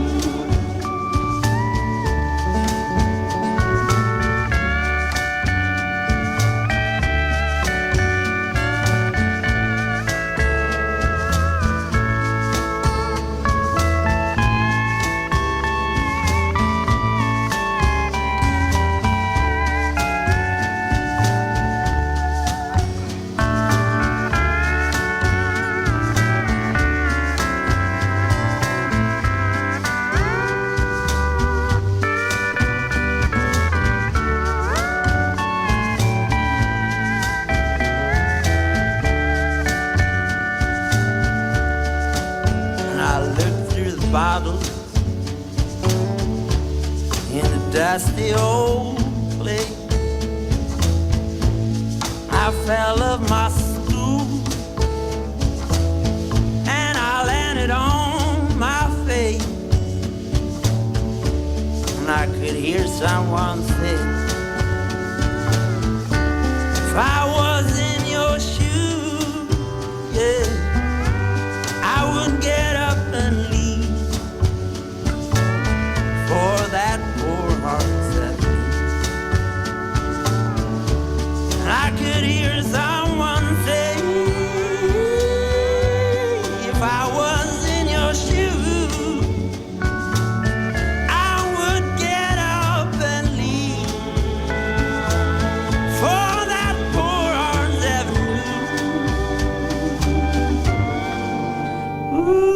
Bottles in a dusty old place. I fell off my stool and I landed on my face. And I could hear someone say, if I was in your shoes, yeah, I would get up and leave for that poor Hearts Avenue. And I could hear someone say, if I was in your shoes, I would get up and leave for that poor Hearts Avenue. Ooh.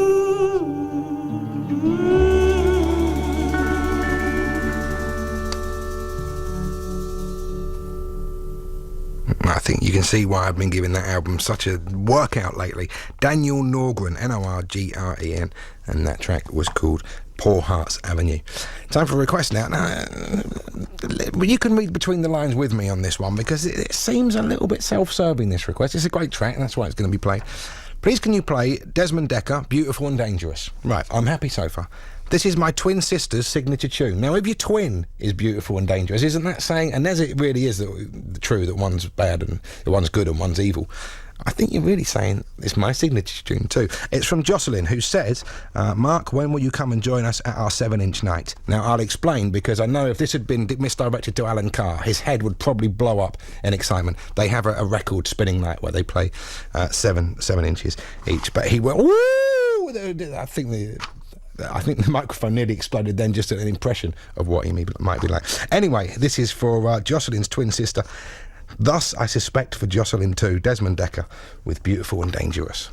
I think you can see why I've been giving that album such a workout lately. Daniel Norgren, Norgren, and that track was called Poor Hearts Avenue. Time for a request now. Now, you can read between the lines with me on this one because it seems a little bit self-serving, this request. It's a great track, and that's why it's going to be played. Please can you play Desmond Dekker, Beautiful and Dangerous? Right, I'm happy so far. This is my twin sister's signature tune. Now, if your twin is beautiful and dangerous, isn't that saying, and as it really is true that one's bad and one's good and one's evil, I think you're really saying it's my signature tune too. It's from Jocelyn, who says, Mark, when will you come and join us at our 7-inch night? Now, I'll explain, because I know if this had been misdirected to Alan Carr, his head would probably blow up in excitement. They have a record spinning night where they play 7 inches each. But he went, woo! I think the microphone nearly exploded then, just an impression of what he might be like. Anyway, this is for Jocelyn's twin sister. Thus, I suspect for Jocelyn too, Desmond Dekker with Beautiful and Dangerous.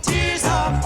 Tears of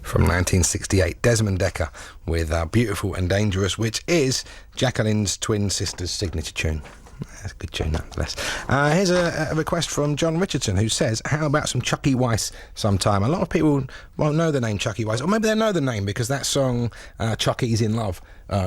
from 1968. Desmond Dekker with Beautiful and Dangerous, which is Jacqueline's twin sister's signature tune. That's a good tune, nonetheless. Here's a request from John Richardson, who says, how about some Chucky Weiss sometime? A lot of people won't know the name Chucky Weiss, or maybe they know the name because that song, Chucky's in Love,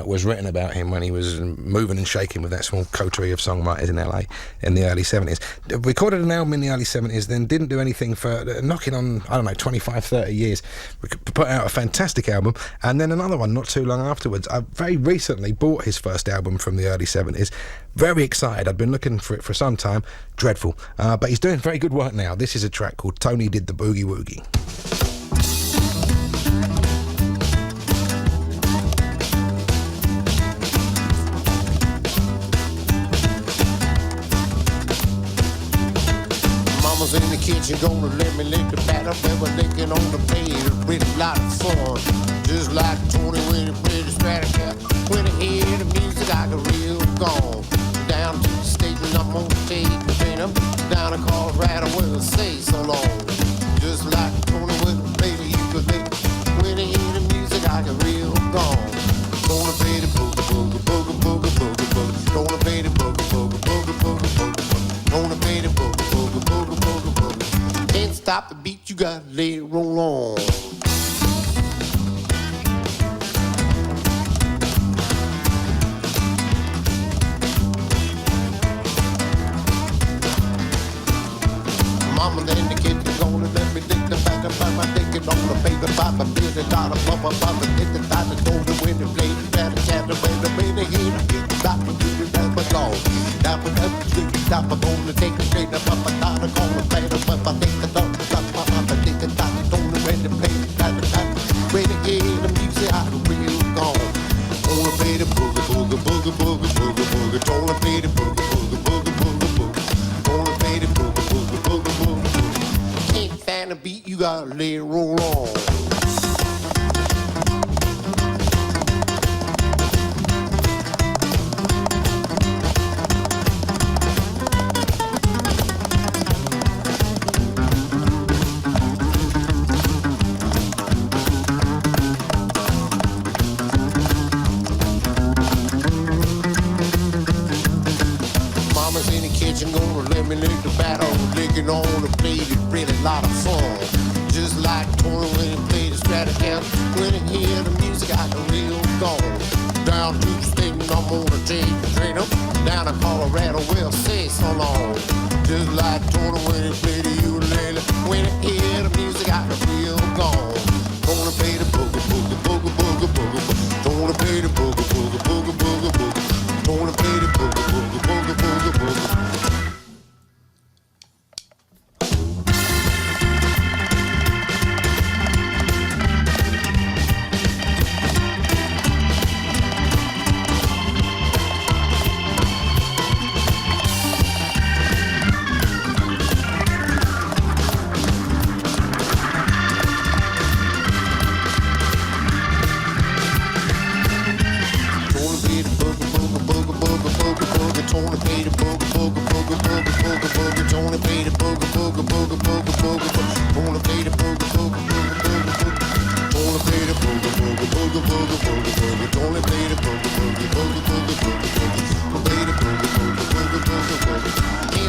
was written about him when he was moving and shaking with that small coterie of songwriters in LA in the early 70s. Recorded an album in the early 70s, then didn't do anything for knocking on, 25, 30 years. We put out a fantastic album, and then another one not too long afterwards. I very recently bought his first album from the early 70s. Very excited. I'd been looking for it for some time. Dreadful. But he's doing very good work now. This is a track called Tony Did the Boogie Woogie. Mama's in the kitchen, gonna let me lick the batter. We're licking on the plate, it's really a lot of fun. Just like Tony when he played the Stratocaster. When I hear the music, I get real gone. Down to the state and I'm gonna take the venom. Down to Colorado, where it say so long. Just like Tony when he played the ukulele. When I hear the music, I get real gone. Gonna play the boogie, boogie, boogie, boogie, boogie, boogie. Gonna play the boogie, boogie, boogie, boogie, boogie. Gonna play the boogie, boogie, boogie, boogie, boogie. Can't stop the beat, you gotta let it roll on. Mama in the kitchen gonna let me lick the back of my dick and on the paper pop a $1 billion papa hit the dot the door to win the play the cat when the minute hit get the doctor to the never long. Now we have to stick it up, I'm gonna take a straight up a dollar gonna play the but I think the doctor got papa think the doctor don't win the play the cat when the hear the music I real gone. Gonna play the boogie boogie boogie boogie boogie boogie. Gonna play the boogie boogie boogie boogie boogie. Gonna play the boogie boogie boogie boogie. Can't find the beat, you gotta let it roll on. Gonna let me lick the batter, licking on the plate, it's really a lot of fun. Just like Tony when he played the Stratocaster. When I hear the music, I can real gone. Down to the state and I'm gonna take the train up. Down to Colorado, we'll say so long. Just like Tony when he played the ukulele. When I hear the music, I can real gone. Gonna play the boogie, boogie, boogie, boogie, boogie. Gonna play the boogie, boogie, boogie, boogie, boogie. Gonna play the boogie, boogie, boogie, boogie, boogie.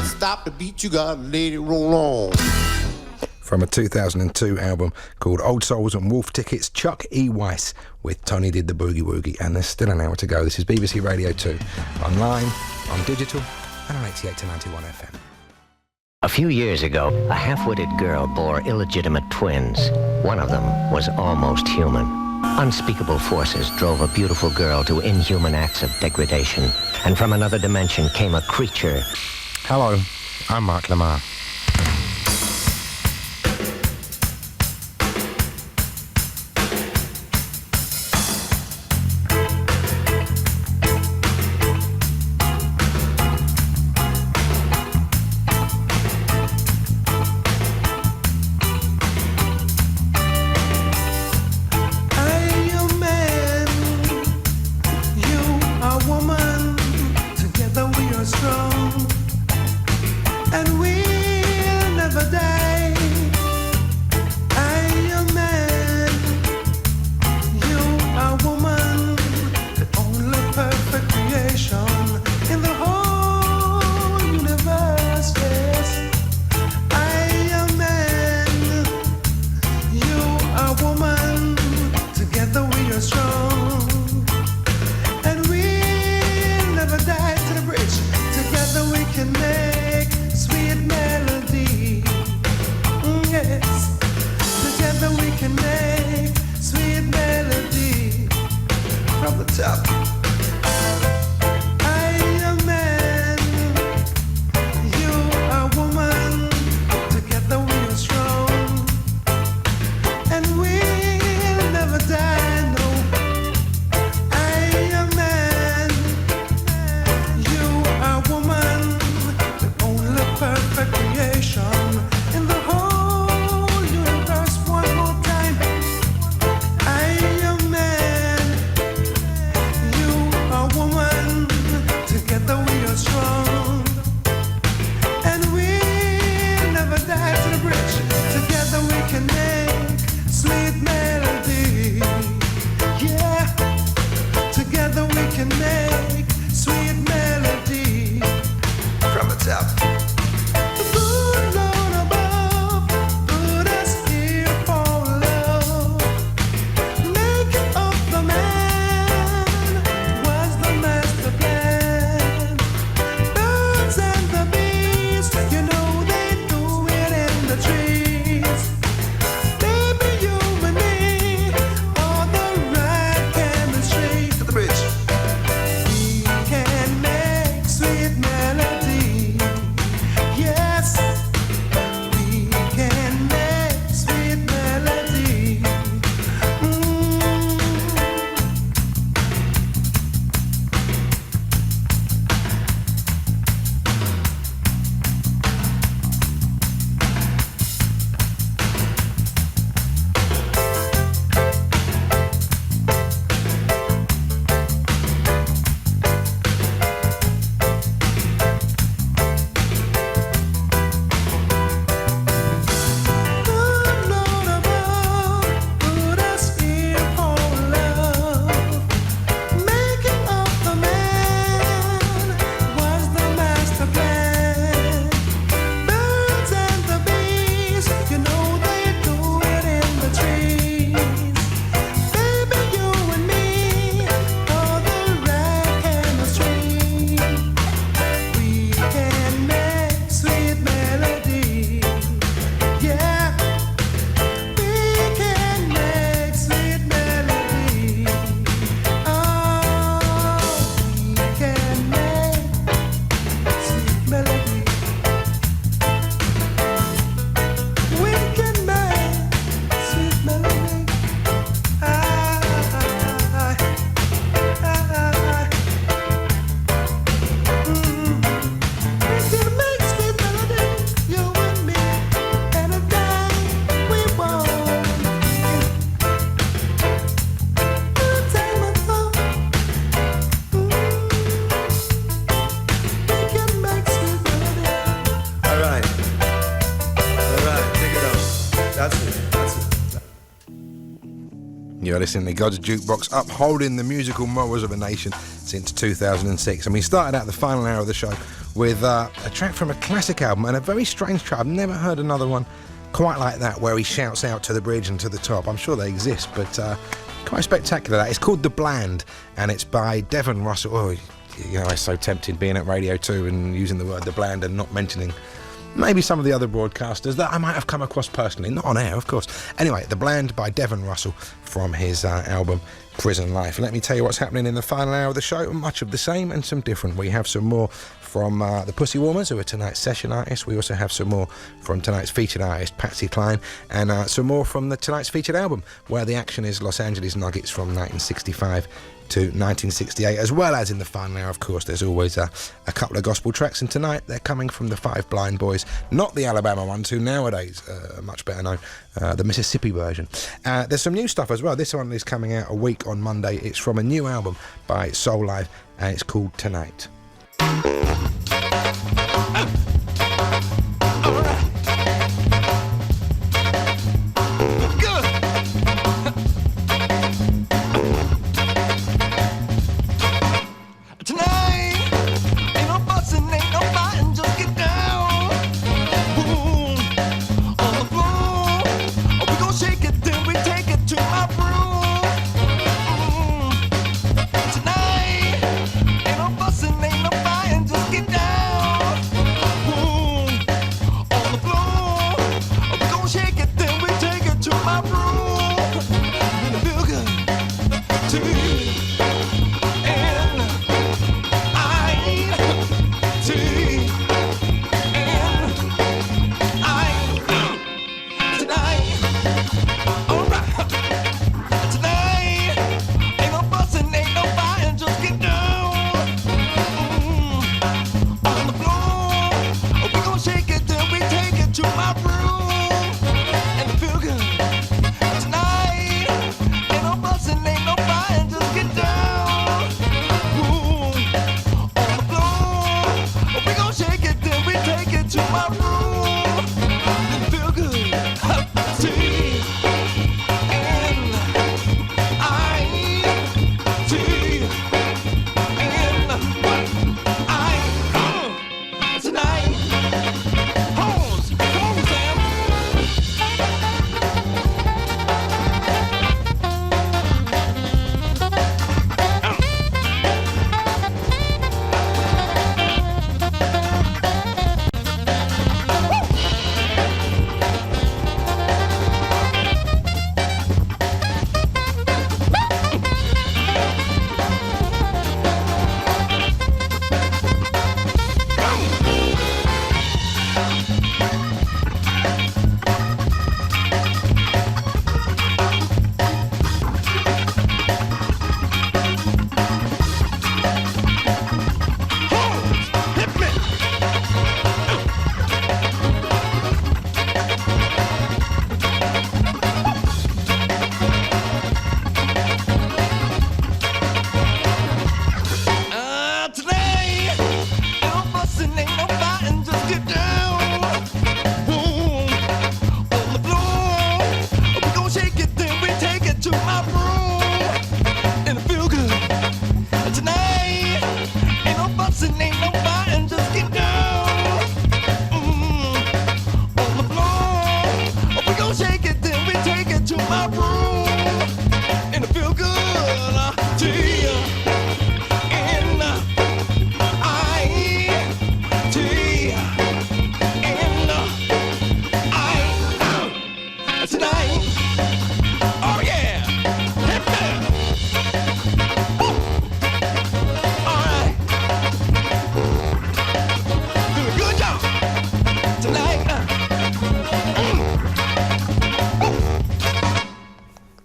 Stop the beat, you gotta let it roll on. From a 2002 album called Old Souls and Wolf Tickets, Chuck E. Weiss with Tony Did the Boogie Woogie. And there's still an hour to go. This is BBC Radio 2, online, on digital, and on 88 to 91 FM. A few years ago, a half-witted girl bore illegitimate twins. One of them was almost human. Unspeakable forces drove a beautiful girl to inhuman acts of degradation. And from another dimension came a creature. Hello, I'm Mark Lamarr. Together we are strong, and we strong, and we'll never die to the bridge. Together we can make sweet melody. Yes, together we can make sweet melody from the top. You're listening to God's Jukebox, upholding the musical morals of a nation since 2006. And we started out the final hour of the show with a track from a classic album and a very strange track. I've never heard another one quite like that, where he shouts out to the bridge and to the top. I'm sure they exist, but quite spectacular. That it's called The Bland, and it's by Devon Russell. Oh, you know, it's so tempting being at Radio 2 and using the word The Bland and not mentioning maybe some of the other broadcasters that I might have come across personally, not on air, of course. Anyway, The Bland by Devon Russell from his album Prison Life. Let me tell you what's happening in the final hour of the show. Much of the same and some different. We have some more from the Pussywarmers, who are tonight's session artists. We also have some more from tonight's featured artist, Patsy Cline, and some more from tonight's featured album, where the action is Los Angeles Nuggets from 1965 to 1968, as well as in the final hour, of course, there's always a couple of gospel tracks, and tonight they're coming from the Five Blind Boys, not the Alabama ones, who nowadays are much better known, the Mississippi version. There's some new stuff as well. This one is coming out a week on Monday. It's from a new album by Soul Live, and it's called Tonight. To my room.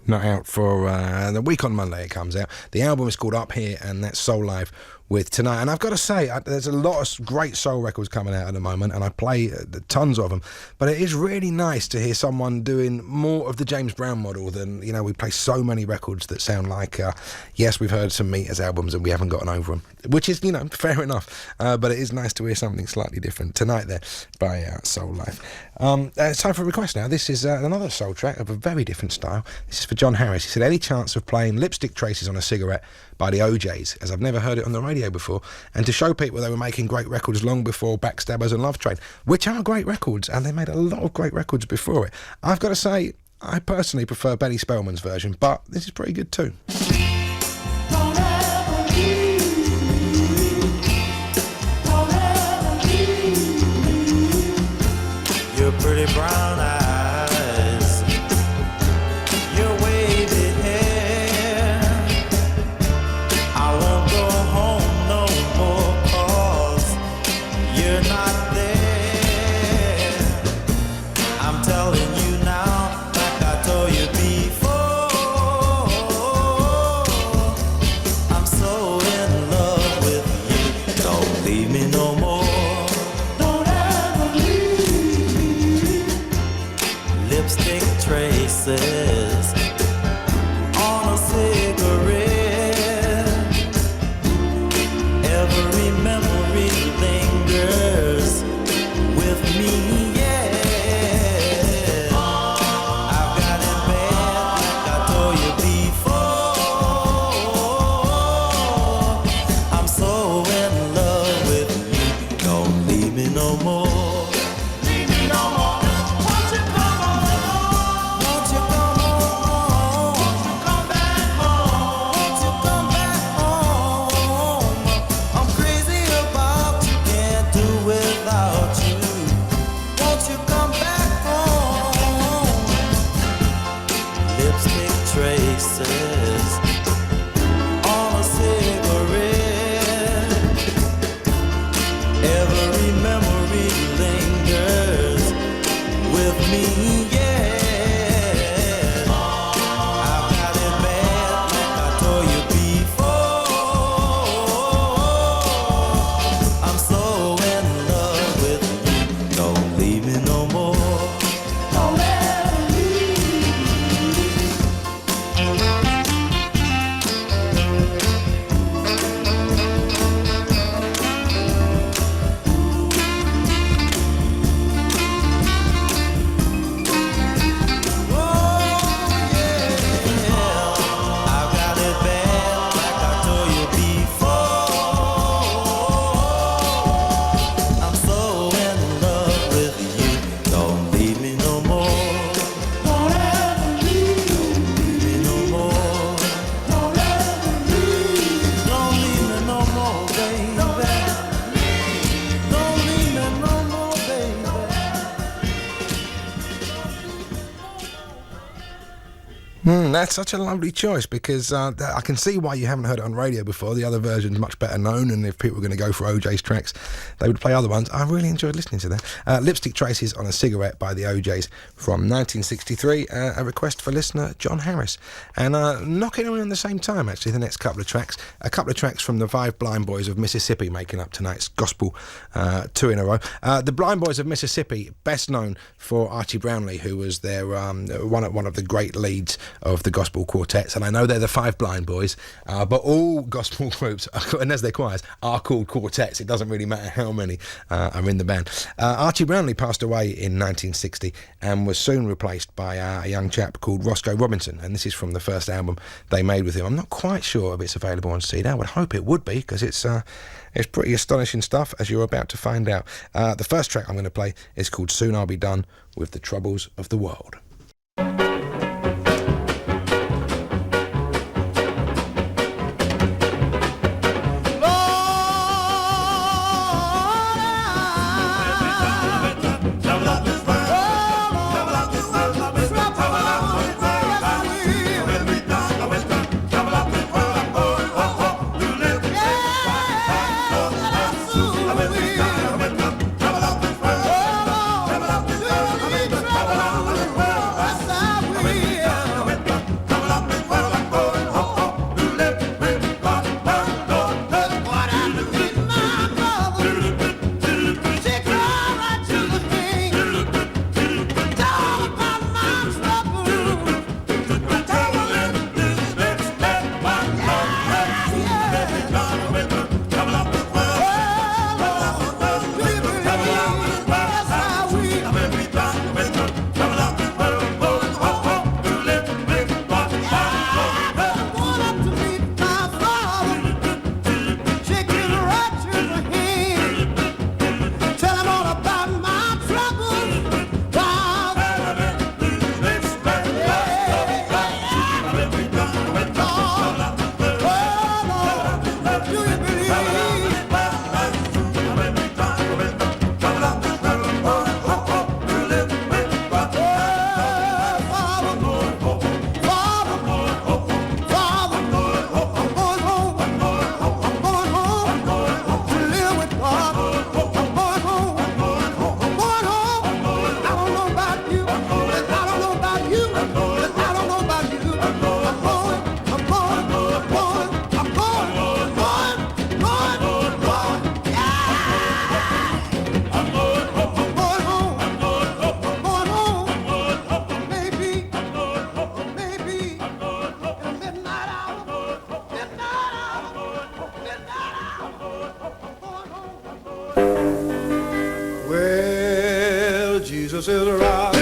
Not out for the week on Monday it comes out. The album is called Up Here, and that's Soul Live with Tonight. And I've got to say, there's a lot of great soul records coming out at the moment, and I play tons of them. But it is really nice to hear someone doing more of the James Brown model than, you know, we play so many records that sound like, yes, we've heard some Meters albums and we haven't gotten over them, which is, you know, fair enough. But it is nice to hear something slightly different. Tonight there by Soul Live. It's time for a request now. This is another soul track of a very different style. This is for John Harris. He said, any chance of playing Lipstick Traces on a Cigarette by the OJs, as I've never heard it on the radio before, and to show people they were making great records long before Backstabbers and Love Train, which are great records, and they made a lot of great records before it. I've got to say, I personally prefer Benny Spellman's version, but this is pretty good too. Your pretty brown eyes, your wavy hair. I won't go home no more 'cause you're not there. I'm telling you now, like I told you before, I'm so in love with you. Don't leave me no more. Lipstick traces on a cigarette. Every memory lingers with me, yeah. I've got it bad, like I told you before. I'm so in love with you. Don't leave me no more. Leave me no more. Traces That's such a lovely choice because I can see why you haven't heard it on radio before. The other version's much better known, and if people were going to go for OJ's tracks, they would play other ones. I really enjoyed listening to that. Lipstick Traces on a Cigarette by the OJs from 1963, a request for listener John Harris. And knocking around the same time, actually, the next couple of tracks from the Five Blind Boys of Mississippi making up tonight's gospel 2 in a row. The Blind Boys of Mississippi, best known for Archie Brownlee, who was their one of the great leads of the gospel quartets, and I know they're the Five Blind Boys, but all gospel groups, and as their choirs, are called quartets. It doesn't really matter how many are in the band. Archie Brownlee passed away in 1960 and was soon replaced by a young chap called Roscoe Robinson, and this is from the first album they made with him. I'm not quite sure if it's available on CD. I would hope it would be, because it's pretty astonishing stuff, as you're about to find out. The first track I'm going to play is called Soon I'll Be Done with the Troubles of the World. Jesus is a rock.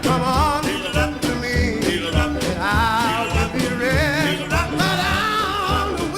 Come on to me, and I'll be ready. But I'm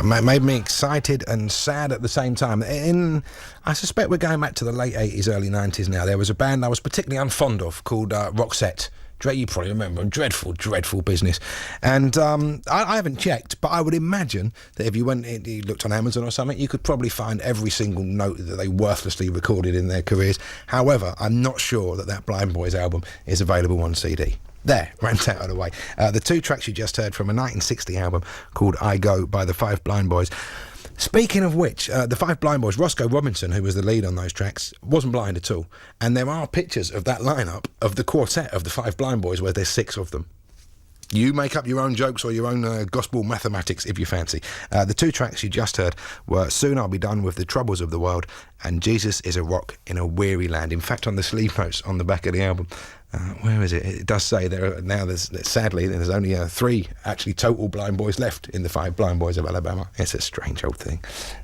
That made me excited and sad at the same time. I suspect we're going back to the late 80s, early 90s now. There was a band I was particularly unfond of called Roxette. You probably remember them. Dreadful business. And I haven't checked, but I would imagine that if you looked on Amazon or something, you could probably find every single note that they worthlessly recorded in their careers. However, I'm not sure that Blind Boys album is available on CD. There, rant out of the way. The two tracks you just heard from a 1960 album called I Go by the Five Blind Boys. Speaking of which, the Five Blind Boys, Roscoe Robinson, who was the lead on those tracks, wasn't blind at all. And there are pictures of that lineup of the quartet of the Five Blind Boys where there's 6 of them. You make up your own jokes or your own gospel mathematics if you fancy. The two tracks you just heard were Soon I'll Be Done with the Troubles of the World and Jesus is a Rock in a Weary Land. In fact, on the sleeve notes on the back of the album, where is it? It does say sadly there's only 3 actually total blind boys left in the Five Blind Boys of Alabama. It's a strange old thing,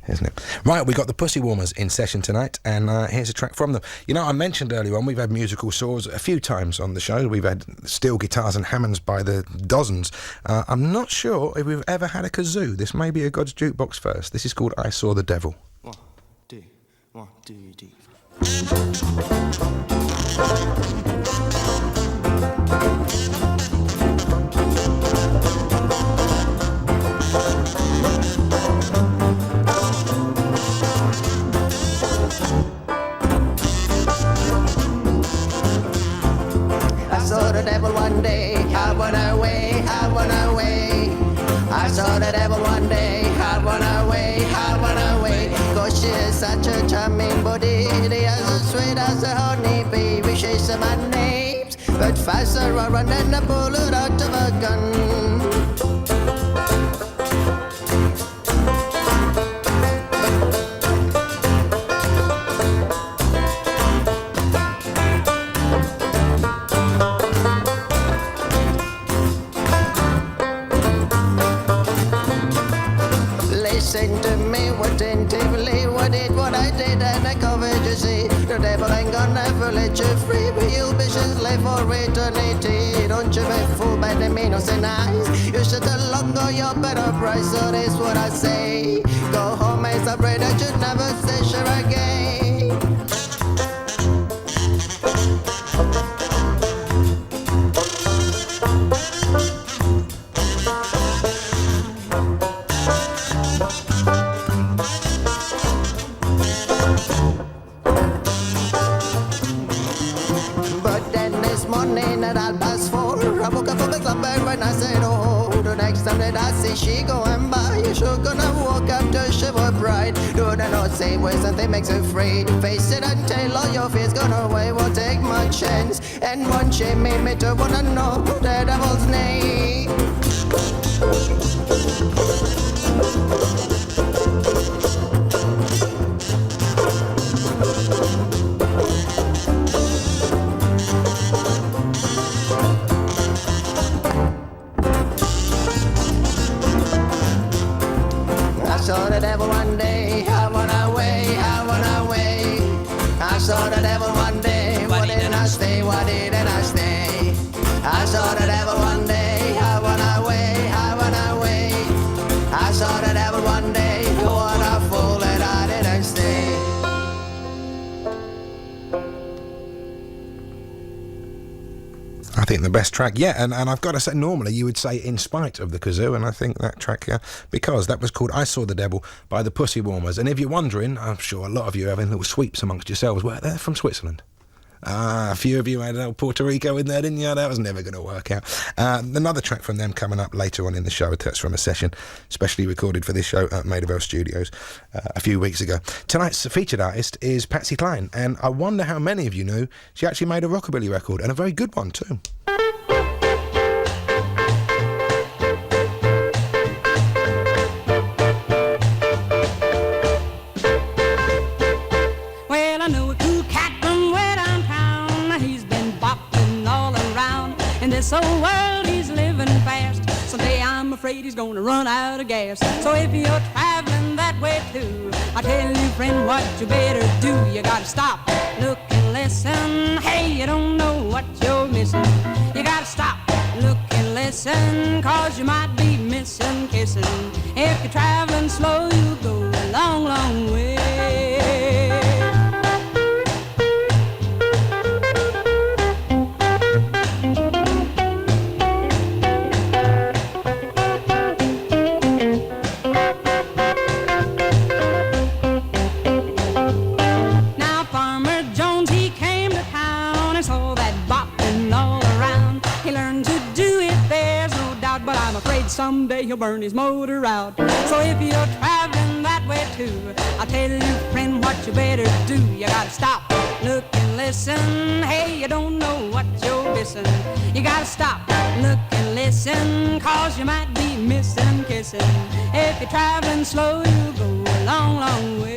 isn't it? Right, we got the Pussywarmers in session tonight, and here's a track from them. You know, I mentioned earlier on we've had musical saws a few times on the show. We've had steel guitars and Hammonds by the dozens. I'm not sure if we've ever had a kazoo. This may be a God's Jukebox first. This is called I Saw the Devil. 1, 2, 1, 2, 3. I saw the devil one day, I went away. I saw the devil one day, I went away. Cause she is such a charming body, as sweet as a honey baby. She's my names, but faster I run and I pull it out of a gun. Listen to me attentively, what I did and I covered, you see. The devil ain't gonna ever let you free, but you'll be just slave for eternity. Don't you be fooled by the meanness and eyes. You should along go your better price, so that's what I say. Go home as I pray that you never say sure again. I woke up from the club and when I said, oh, the next time that I see she going by, you sure gonna walk up to shiver pride. Do the not say words something makes you afraid. Face it and tell all your fears gone away. Won't take my chance. And one shame made me to wanna know the devil's name. I saw the devil one day, I went away. I saw the devil one day, why didn't I stay? I saw the devil one day, I went away. I saw the devil one day, what a fool that I didn't stay. I think the best track yet, and I've got to say, normally you would say in spite of the kazoo, and I think that track, because that was called I Saw the Devil by the Pussywarmers. And if you're wondering, I'm sure a lot of you are having little sweeps amongst yourselves. Well, they're from Switzerland. A few of you had Puerto Rico in there, didn't you? That was never going to work out. Another track from them coming up later on in the show. That's from a session specially recorded for this show at Maidavale Studios a few weeks ago. Tonight's featured artist is Patsy Cline, and I wonder how many of you knew she actually made a rockabilly record, and a very good one too. Well, I know a cool cat from way downtown. He's been bopping all around. In this old world, he's living fast. Someday I'm afraid he's gonna run out of gas. So if you're traveling that way too, I tell you, friend, what you better do. You gotta stop, look and listen. Hey, you don't know what you're missing. You gotta stop, look and listen, 'cause you might be missing kissing. If you're traveling slow, you'll go a long, long way. Now Farmer Jones, he came to town and saw that bopping all around. He learned to do it, there's no doubt, but I'm afraid someday he'll burn his motor out. So if you're traveling that way too, I'll tell you, friend, what you better do. You gotta stop, look and listen. Hey, you don't know what you're missing. You gotta stop, look and listen, 'cause you might be missing kissing. If you're traveling slow, you'll go a long, long way.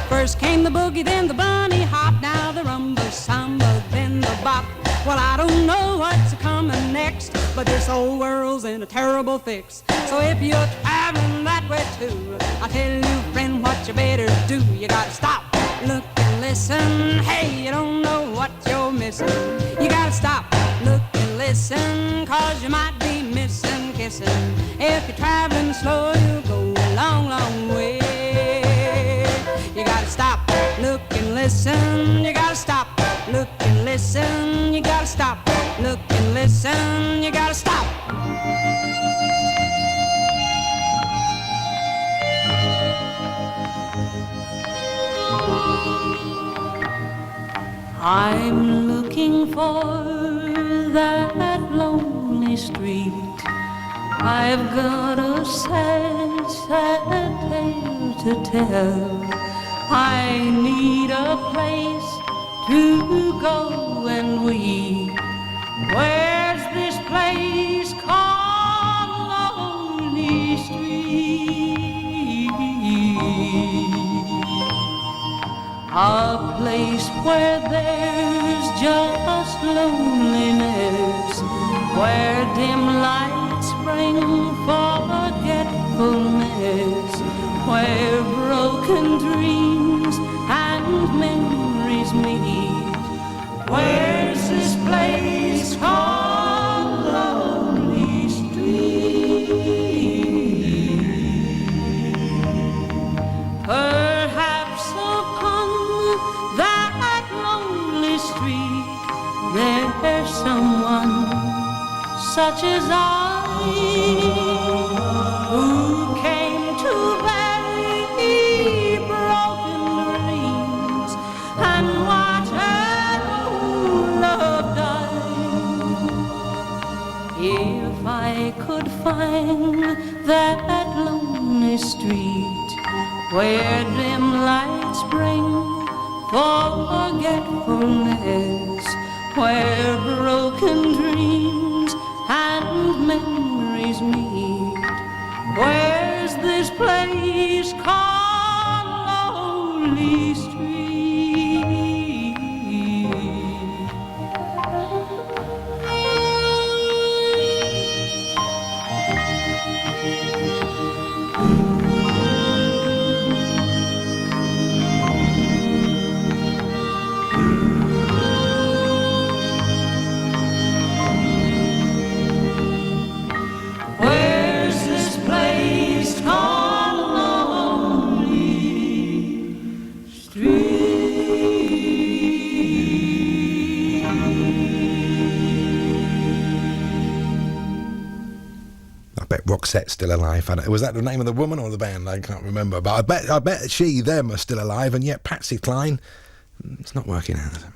First came the boogie, then the bunny hop, now the rumba samba, then the bop. Well, I don't know what's coming next, but this whole world's in a terrible fix. So if you're traveling that way too, I tell you, friend, what you better do. You gotta stop, look and listen. Hey, you don't know what you're missing. You gotta stop, look and listen, 'cause you might be missing kissing. If you're traveling slow, you'll go a long, long way. You gotta stop, look and listen. You gotta stop, look and listen. You gotta stop, look and listen. You gotta stop. I'm looking for that lonely street. I've got a sad, sad tale to tell. I need a place to go and weep. Where's this place called Lonely Street? A place where there's just loneliness, where dim lights bring forgetfulness, where broken dreams and memories meet. Where's this place called Lonely Street? Perhaps upon that lonely street there's someone such as I, who came to bury broken dreams and watch an old love die. If I could find that lonely street where dim lights bring forgetfulness, where broken dreams and memories meet, where's this place called Lonely Street? Where's this place called Lonely Street? I bet Roxette's still alive. Was that the name of the woman or the band? I can't remember. But I bet she, them are still alive, and yet Patsy Cline, it's not working out, is it?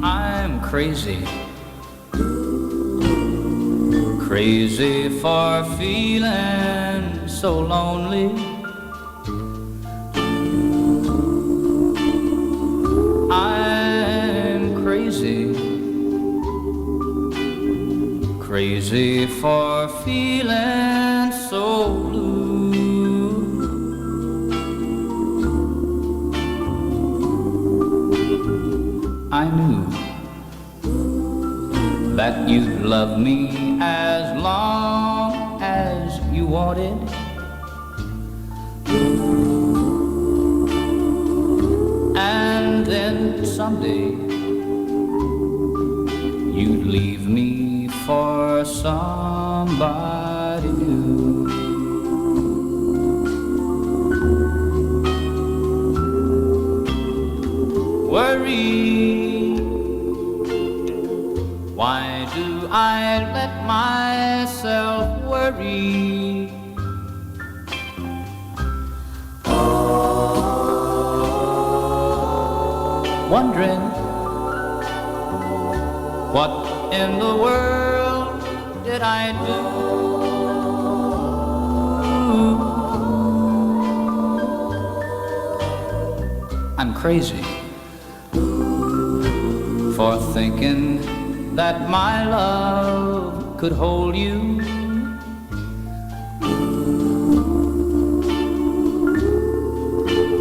I'm crazy, crazy for feeling so lonely. I'm crazy, crazy for feeling so blue. I knew that you'd love me as long as you wanted. And then someday you'd leave me for somebody new. Worry, why do I let myself worry? Wondering what in the world did I do? I'm crazy for thinking that my love could hold you.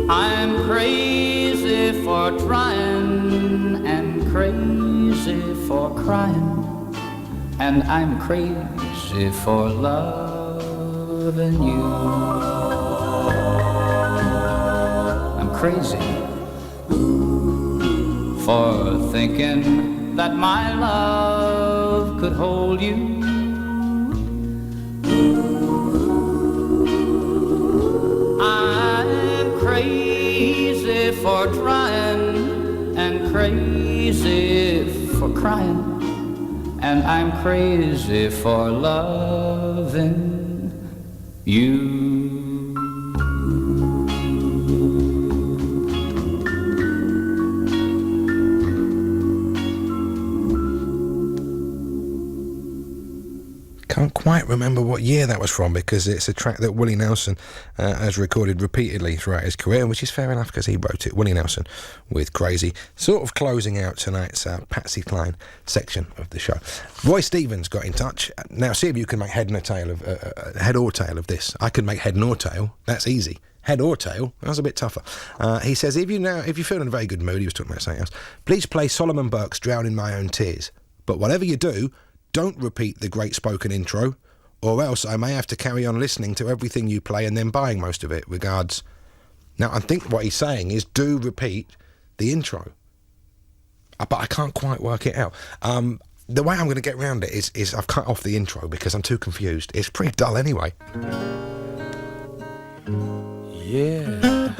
I'm crazy for trying and crazy for crying, and I'm crazy for loving you. I'm crazy for thinking that my love could hold you. I'm crazy for trying and crazy for crying, and I'm crazy for loving you. Can't quite remember what year that was from because it's a track that Willie Nelson has recorded repeatedly throughout his career, which is fair enough because he wrote it. Willie Nelson with Crazy, sort of closing out tonight's Patsy Cline section of the show. Roy Stevens got in touch. Now see if you can make head or tail of this. I could make head nor tail. That's easy. Head or tail, that was a bit tougher. He says, if you feel in a very good mood, he was talking about something else, please play Solomon Burke's Drown in My Own Tears. But whatever you do, don't repeat the great spoken intro, or else I may have to carry on listening to everything you play and then buying most of it. Regards. Now, I think what he's saying is do repeat the intro. But I can't quite work it out. The way I'm going to get around it is I've cut off the intro because I'm too confused. It's pretty dull anyway. Yeah.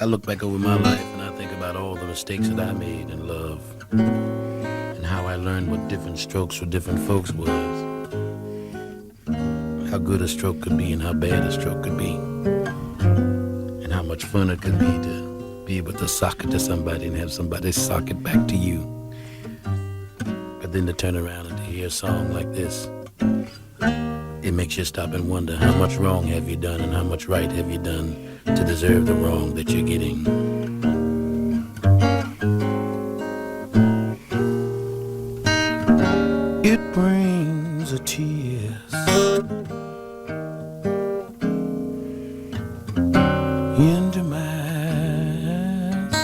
I look back over my life and I think about all the mistakes that I made in love and how I learned what different strokes for different folks was, how good a stroke could be and how bad a stroke could be, and how much fun it could be to be able to sock it to somebody and have somebody sock it back to you. But then to turn around and to hear a song like this, it makes you stop and wonder how much wrong have you done and how much right have you done to deserve the wrong that you're getting. It brings a tear into my eyes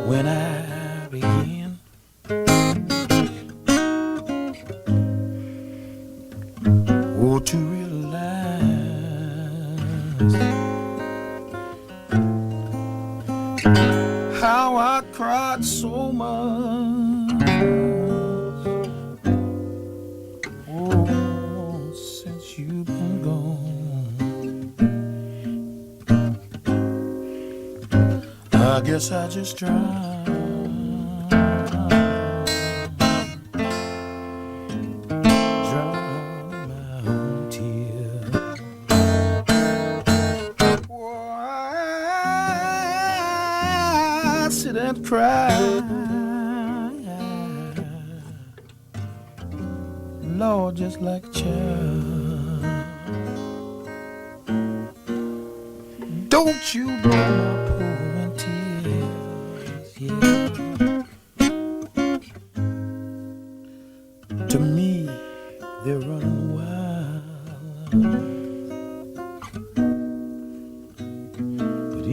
when I begin to realize how I cried so much, oh, since you've been gone. I guess I just tried cry, Lord, just like a child. Don't you blow my poor tears.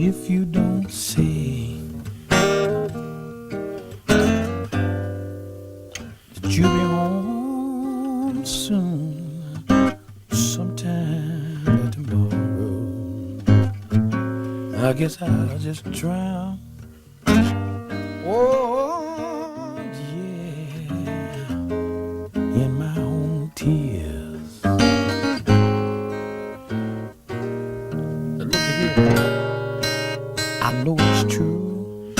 if you don't say that you'll be home soon, sometime by tomorrow. I guess I'll just drown. Oh, yeah, in my own tears. But look at here, I know it's true.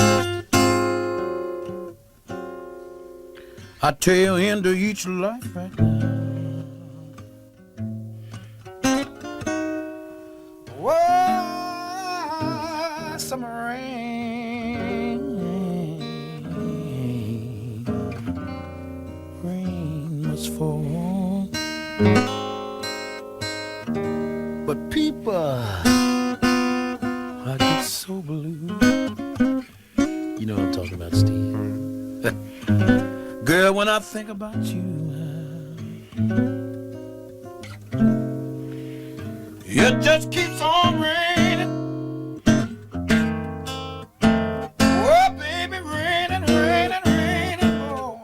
I tell into each life right now. Whoa, summer rain must fall. But people, I get so blue. You know what I'm talking about, Steve. Girl, when I think about you, it just keeps on raining. Oh, baby, raining, raining, raining more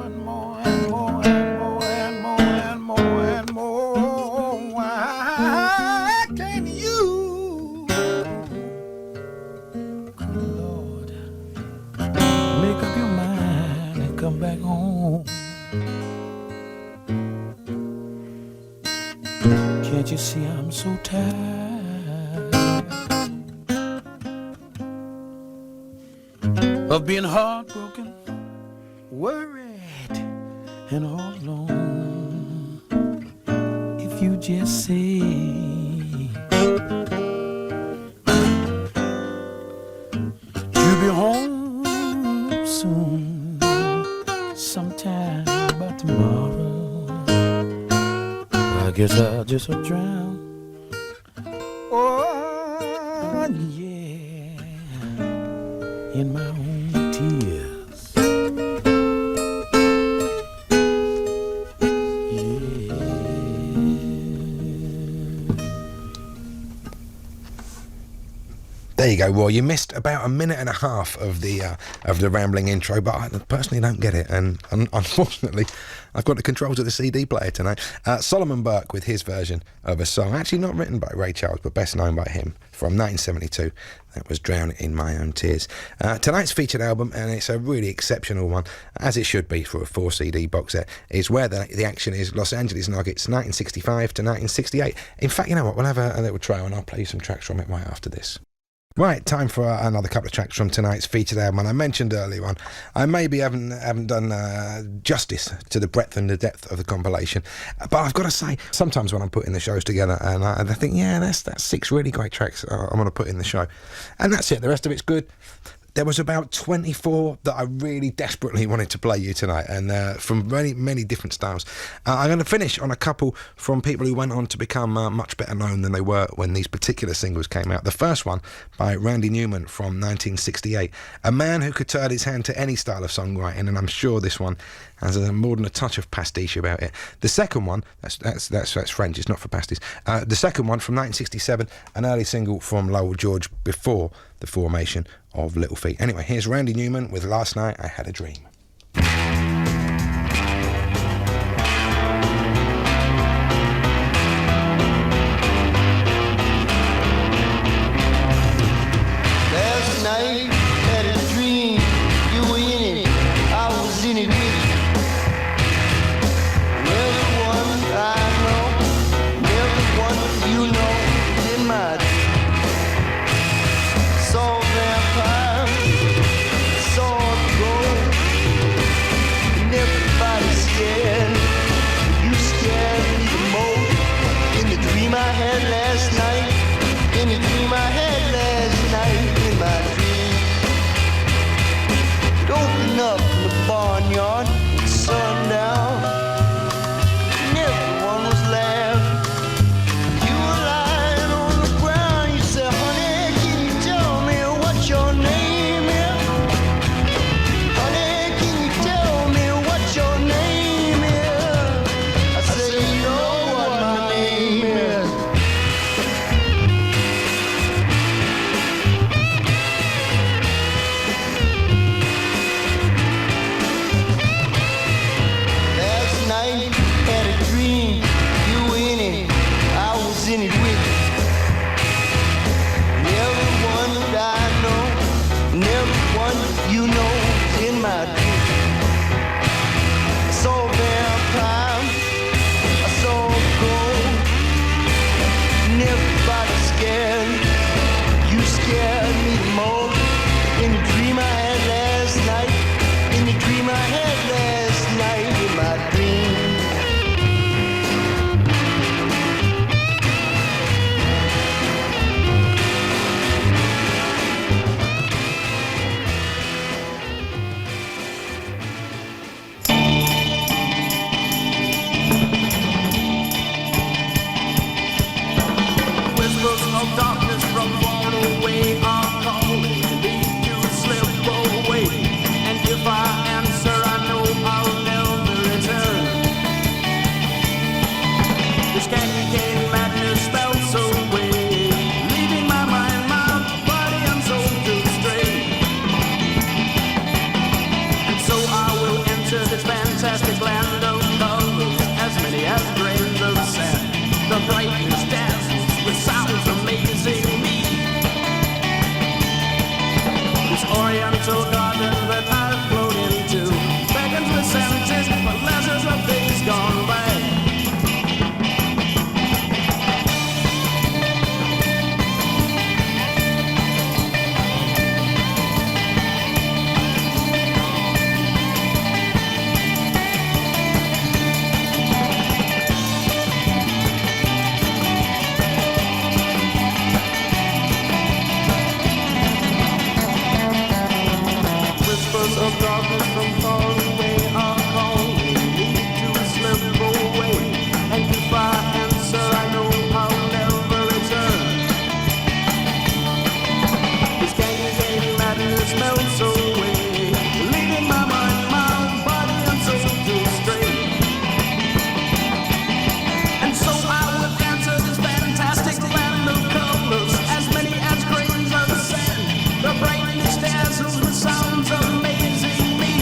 and more and more and more and more and more and more and more. Why can't you, Lord, make up your mind and come back home? Can't you see I'm so tired of being heartbroken, worried, and all alone? If you just say you'll be home soon, sometime by tomorrow, I guess I'll just drown. Oh, yeah, in my own tears. There you go, Roy. You missed about a minute and a half of the rambling intro, but I personally don't get it, and unfortunately, I've got the controls of the CD player tonight. Solomon Burke with his version of a song, actually not written by Ray Charles, but best known by him, from 1972. That was Drown in My Own Tears. Tonight's featured album, and it's a really exceptional one, as it should be for a 4-CD box set, is Where the Action Is, Los Angeles Nuggets, 1965 to 1968. In fact, you know what, we'll have a little trail, and I'll play you some tracks from it right after this. Right, time for another couple of tracks from tonight's featured album. And I mentioned earlier on, I maybe haven't done justice to the breadth and the depth of the compilation, but I've got to say, sometimes when I'm putting the shows together, and I think, yeah, that's 6 really great tracks I'm going to put in the show, and that's it. The rest of it's good. There was about 24 that I really desperately wanted to play you tonight, and from many different styles. I'm going to finish on a couple from people who went on to become much better known than they were when these particular singles came out. The first one by Randy Newman from 1968, a man who could turn his hand to any style of songwriting, and I'm sure this one has more than a touch of pastiche about it. The second one, that's French, it's not for pasties. The second one from 1967, an early single from Lowell George before the formation of Little Feat. Anyway, here's Randy Newman with Last Night I Had a Dream. Last night had a dream, you were in it, I was in it with you. Everyone I know, everyone you know is in my dream. Saw vampires, saw the gold, everyone that I know, and everyone you know is in my dream. I saw a vampire, I saw a ghost, and everybody's scared. You scared me the most. In the dream I had last night, in the dream I had last night, in my dream. Whispers of darkness from far away are calling me to slip away. And if I answer, I know I'll never return. This candy cane madness melts away, leaving my mind, my body, and soul to stray. And so I will enter this fantastic land of colors, as many as grains of sand. The brightness dazzles with sounds amazing me. This oriental garden that I've flown into beckons with senses for letters of days gone by. Whispers of darkness from far away are calling me to slip away. And if I answer, I know I'll never return. This candy cane madness melts away, leaving my mind, my body, and soul to stray. And so I will enter this fantastic land of colors, as many as grains of sand. The brightness dazzles with sounds amazing me.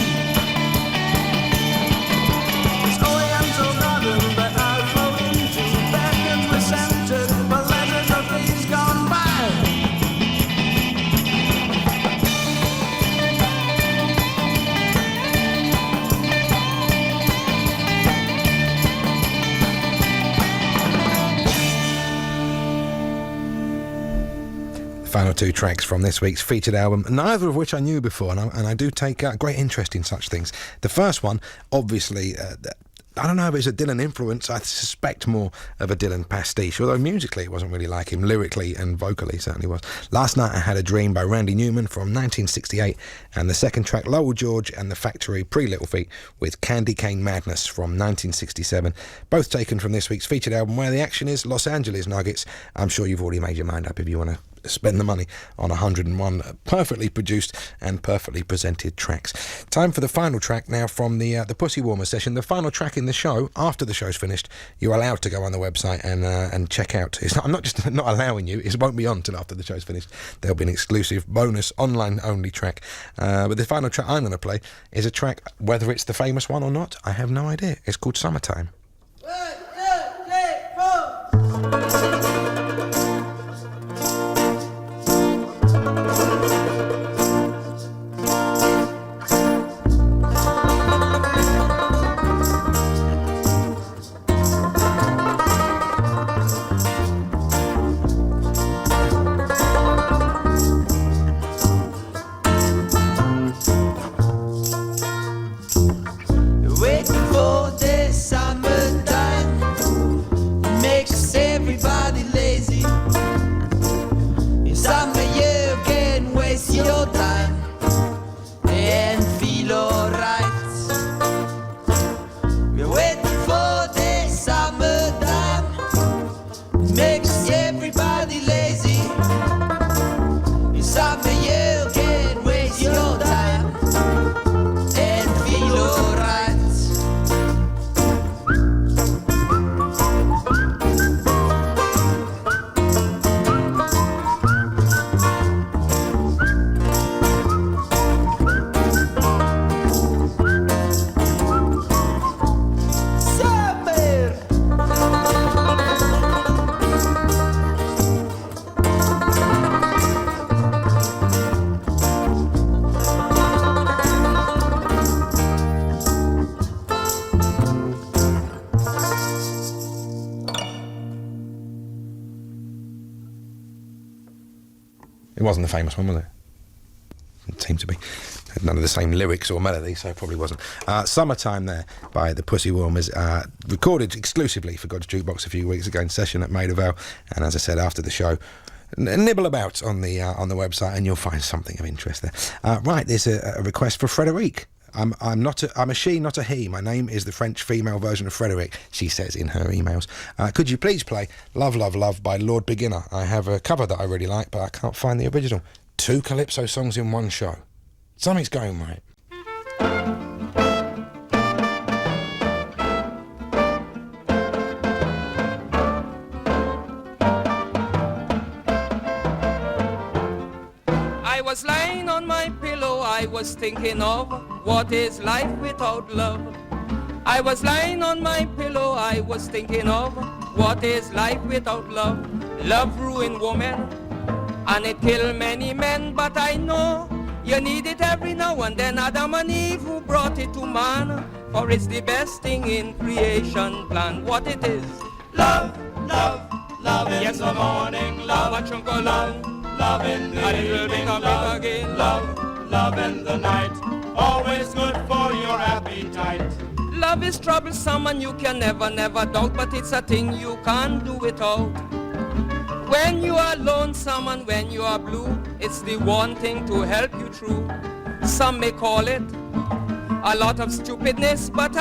This oriental garden that I flow into beckons with scented for letters of days gone by. Final two tracks from this week's featured album, neither of which I knew before, and I do take great interest in such things. The first one, obviously, I don't know if it's a Dylan influence. I suspect more of a Dylan pastiche, although musically it wasn't really like him. Lyrically and vocally certainly was. Last Night I Had a Dream by Randy Newman from 1968, and the second track, Lowell George and the Factory, Pre-Little Feat, with Candy Cane Madness from 1967, both taken from this week's featured album, where the action is Los Angeles Nuggets. I'm sure you've already made your mind up if you want to spend the money on 101 perfectly produced and perfectly presented tracks. Time for the final track now from the Pussywarmers session. The final track in the show. After the show's finished, you're allowed to go on the website and check out. I'm not just not allowing you, it won't be on till after the show's finished. There'll be an exclusive bonus online only track. But the final track I'm going to play is a track, whether it's the famous one or not, I have no idea. It's called Summertime. 1, 2, 3, 4. Waiting for the summertime makes everybody It wasn't the famous one, was it? It seemed to be. Had none of the same lyrics or melody, so it probably wasn't. Summertime there by the Pussywarmers, recorded exclusively for God's Jukebox a few weeks ago in session at Maida Vale, and as I said, after the show, nibble about on the website and you'll find something of interest there. Right, there's a request for Frederique. I'm a she, not a he. My name is the French female version of Frederick, she says in her emails. Could you please play Love, Love, Love by Lord Beginner? I have a cover that I really like, but I can't find the original. 2 Calypso songs in one show. Something's going right. I was lying on my pillow, I was thinking of what is life without love. I was lying on my pillow, I was thinking of what is life without love. Love ruined woman, and it killed many men, but I know you need it every now and then. Adam and Eve who brought it to man, for it's the best thing in creation plan. What it is? Love, love, love in the morning, love a chunk of love. Love in the evening, love again. Love, love in the night, always good for your appetite. Love is troublesome and you can never doubt, but it's a thing you can't do without. When you are lonesome and when you are blue, it's the one thing to help you through. Some may call it a lot of stupidness, but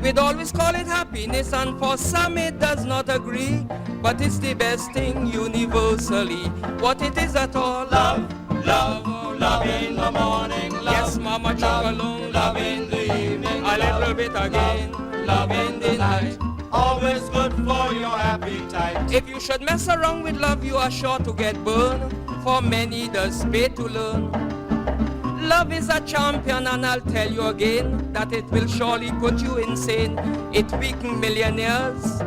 we'd always call it happiness, and for some it does not agree, but it's the best thing universally. What it is at all? Love, love, love in the morning, love. Yes, mama, chuck along. Love in the evening, a little bit again. Love in the night, always good for your appetite. If you should mess around with love, you are sure to get burned, for many does pay to learn. Love is a champion, and I'll tell you again that it will surely put you insane. It weakens millionaires,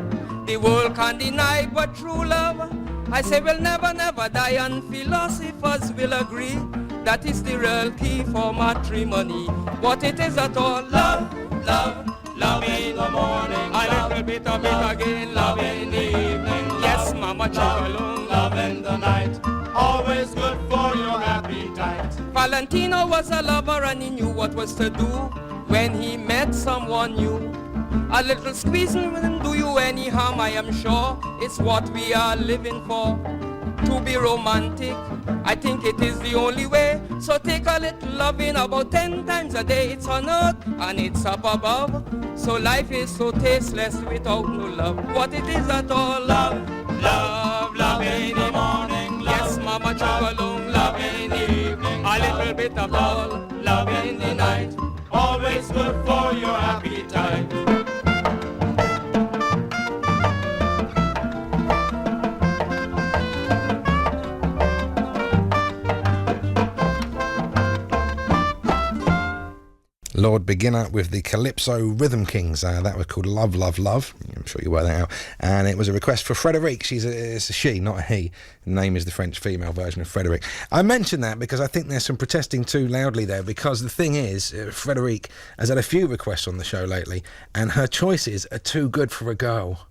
the world can't deny, but true love, I say, will never die, and philosophers will agree that is the real key for matrimony. What it is at all? Love, love, love in the morning, a little bit of it again. Love in the evening, yes, mama, chuck along. Love in the night, always good for your appetite. Valentino was a lover and he knew what was to do when he met someone new. A little squeezing wouldn't do you any harm, I am sure. It's what we are living for. To be romantic, I think it is the only way. So take a little loving about 10 times a day. It's on earth and it's up above. So life is so tasteless without no love. What it is at all? Love, love, love in the morning. Yes, mama, chuck along. Love in the evening, a little bit of all. Love in the night, always good for your appetite. Lord Beginner with the Calypso Rhythm Kings. That was called Love, Love, Love. I'm sure you worked that out. And it was a request for Frederique. It's a she, not a he. The name is the French female version of Frederique. I mentioned that because I think there's some protesting too loudly there, because the thing is, Frederique has had a few requests on the show lately, and her choices are too good for a girl.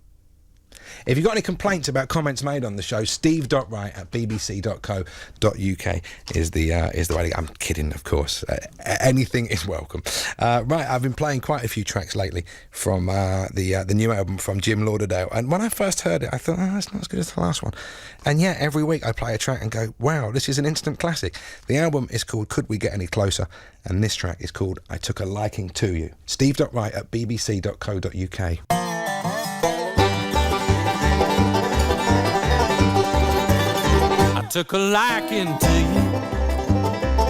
If you've got any complaints about comments made on the show, steve.wright@bbc.co.uk is the way to go. I'm kidding, of course. Anything is welcome. Right, I've been playing quite a few tracks lately from the new album from Jim Lauderdale, and when I first heard it, I thought, that's not as good as the last one. And yeah, every week I play a track and go, wow, this is an instant classic. The album is called Could We Get Any Closer, and this track is called I Took a Liking to You. steve.wright@bbc.co.uk. Took a liking to you,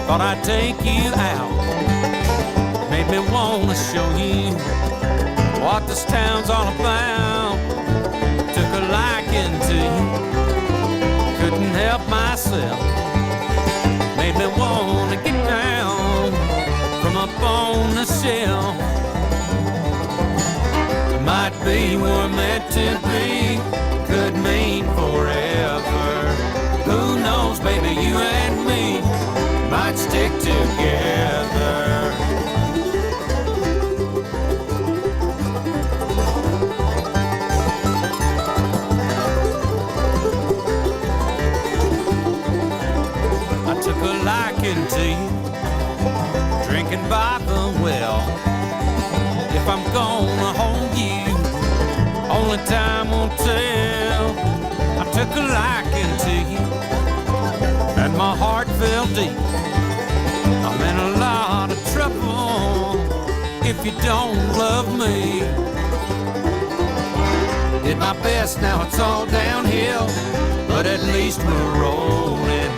thought I'd take you out, made me wanna show you what this town's all about. Took a liking to you, couldn't help myself, made me wanna get down from up on the shelf. Might be we're meant to be, could mean forever. Who knows, baby, you and me might stick together. liking to you, drinking by the well. If I'm gonna hold you, only time will tell. I took a liking to you, and my heart fell deep. I'm in a lot of trouble if you don't love me. Did my best, now it's all downhill, but at least we're rolling.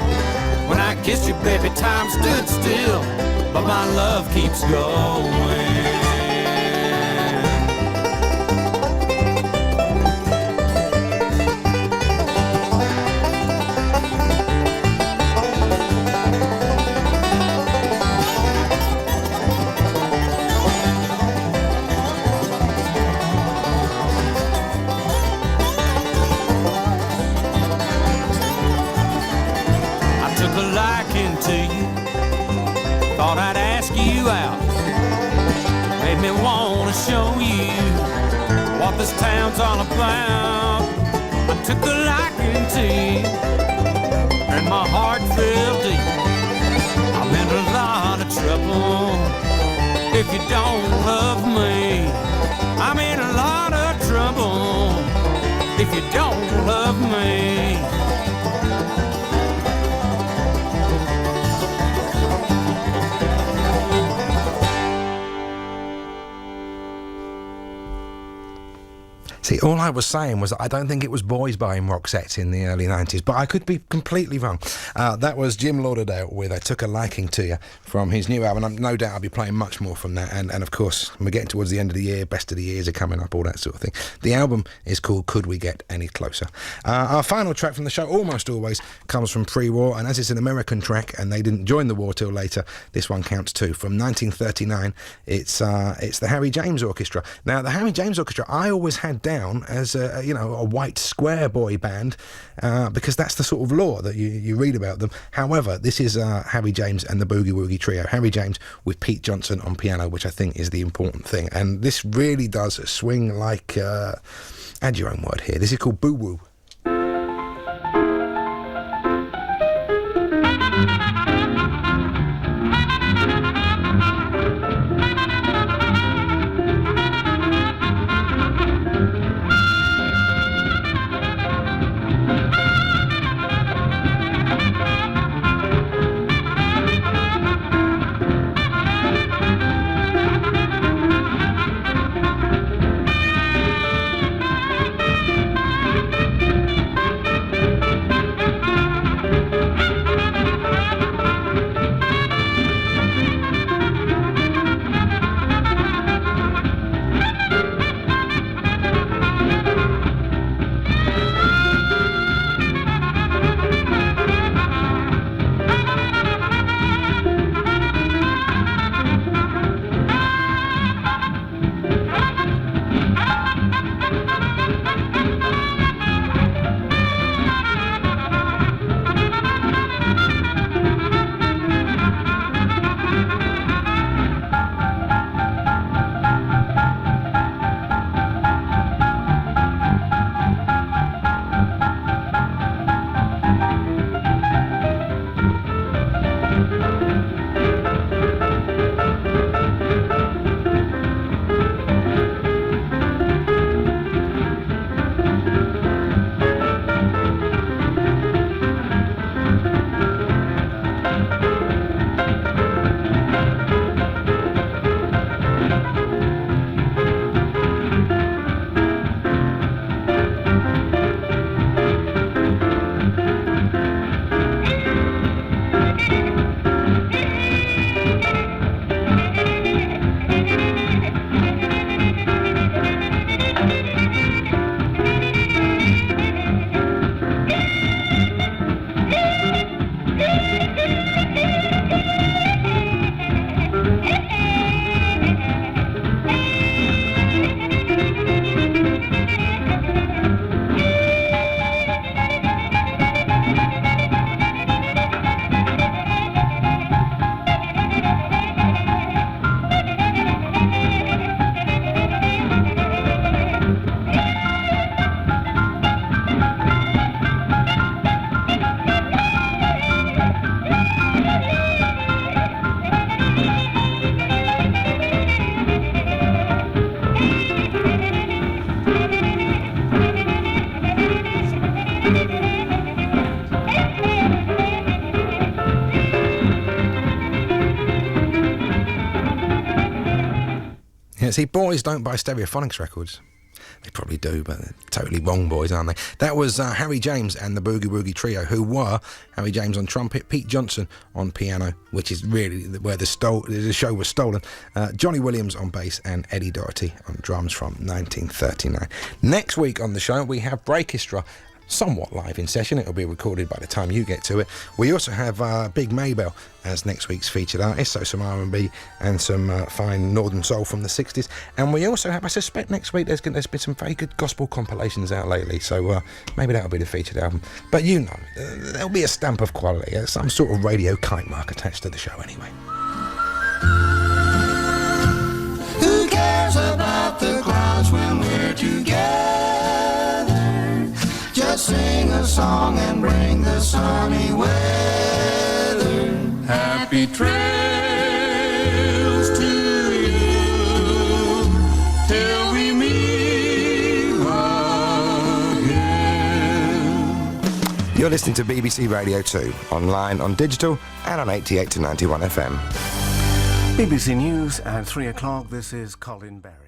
When I kissed you, baby, time stood still, but my love keeps going. To you, thought I'd ask you out, made me wanna show you what this town's all about. I took a liking to you, and my heart fell deep. I'm in a lot of trouble if you don't love me. I'm in a lot of trouble if you don't love me. See, all I was saying was that I don't think it was boys buying rock sets in the early 90s, but I could be completely wrong. That was Jim Lauderdale with I Took a Liking to You from his new album. No doubt I'll be playing much more from that. And of course, we're getting towards the end of the year, best of the years are coming up, all that sort of thing. The album is called Could We Get Any Closer? Our final track from the show, almost always, comes from pre-war, and as it's an American track and they didn't join the war till later, this one counts too. From 1939, it's the Harry James Orchestra. Now, the Harry James Orchestra, I always had down as a white square boy band because that's the sort of lore that you read about them. However, this is Harry James and the Boogie Woogie Trio. Harry James with Pete Johnson on piano, which I think is the important thing. And this really does swing like, add your own word here, this is called Boo Woo. Yeah, see, boys don't buy Stereophonics records. They probably do, but they're totally wrong boys, aren't they? That was Harry James and the Boogie Woogie Trio, who were Harry James on trumpet, Pete Johnson on piano, which is really where the show was stolen, Johnny Williams on bass, and Eddie Doherty on drums from 1939. Next week on the show, we have Breakestra, somewhat live in session. It'll be recorded by the time you get to it. We also have Big Maybell as next week's featured artist, so some R&B and some fine Northern Soul from the 60s. And we also have, I suspect next week there's been some very good gospel compilations out lately, so maybe that'll be the featured album. But you know, there'll be a stamp of quality, some sort of radio kite mark attached to the show anyway. Who cares about the clouds when we're together? Just sing a song and bring the sunny weather. Happy trails to you till we meet again. You're listening to BBC Radio 2, online, on digital, and on 88 to 91 FM. BBC News at 3 o'clock. This is Colin Barry.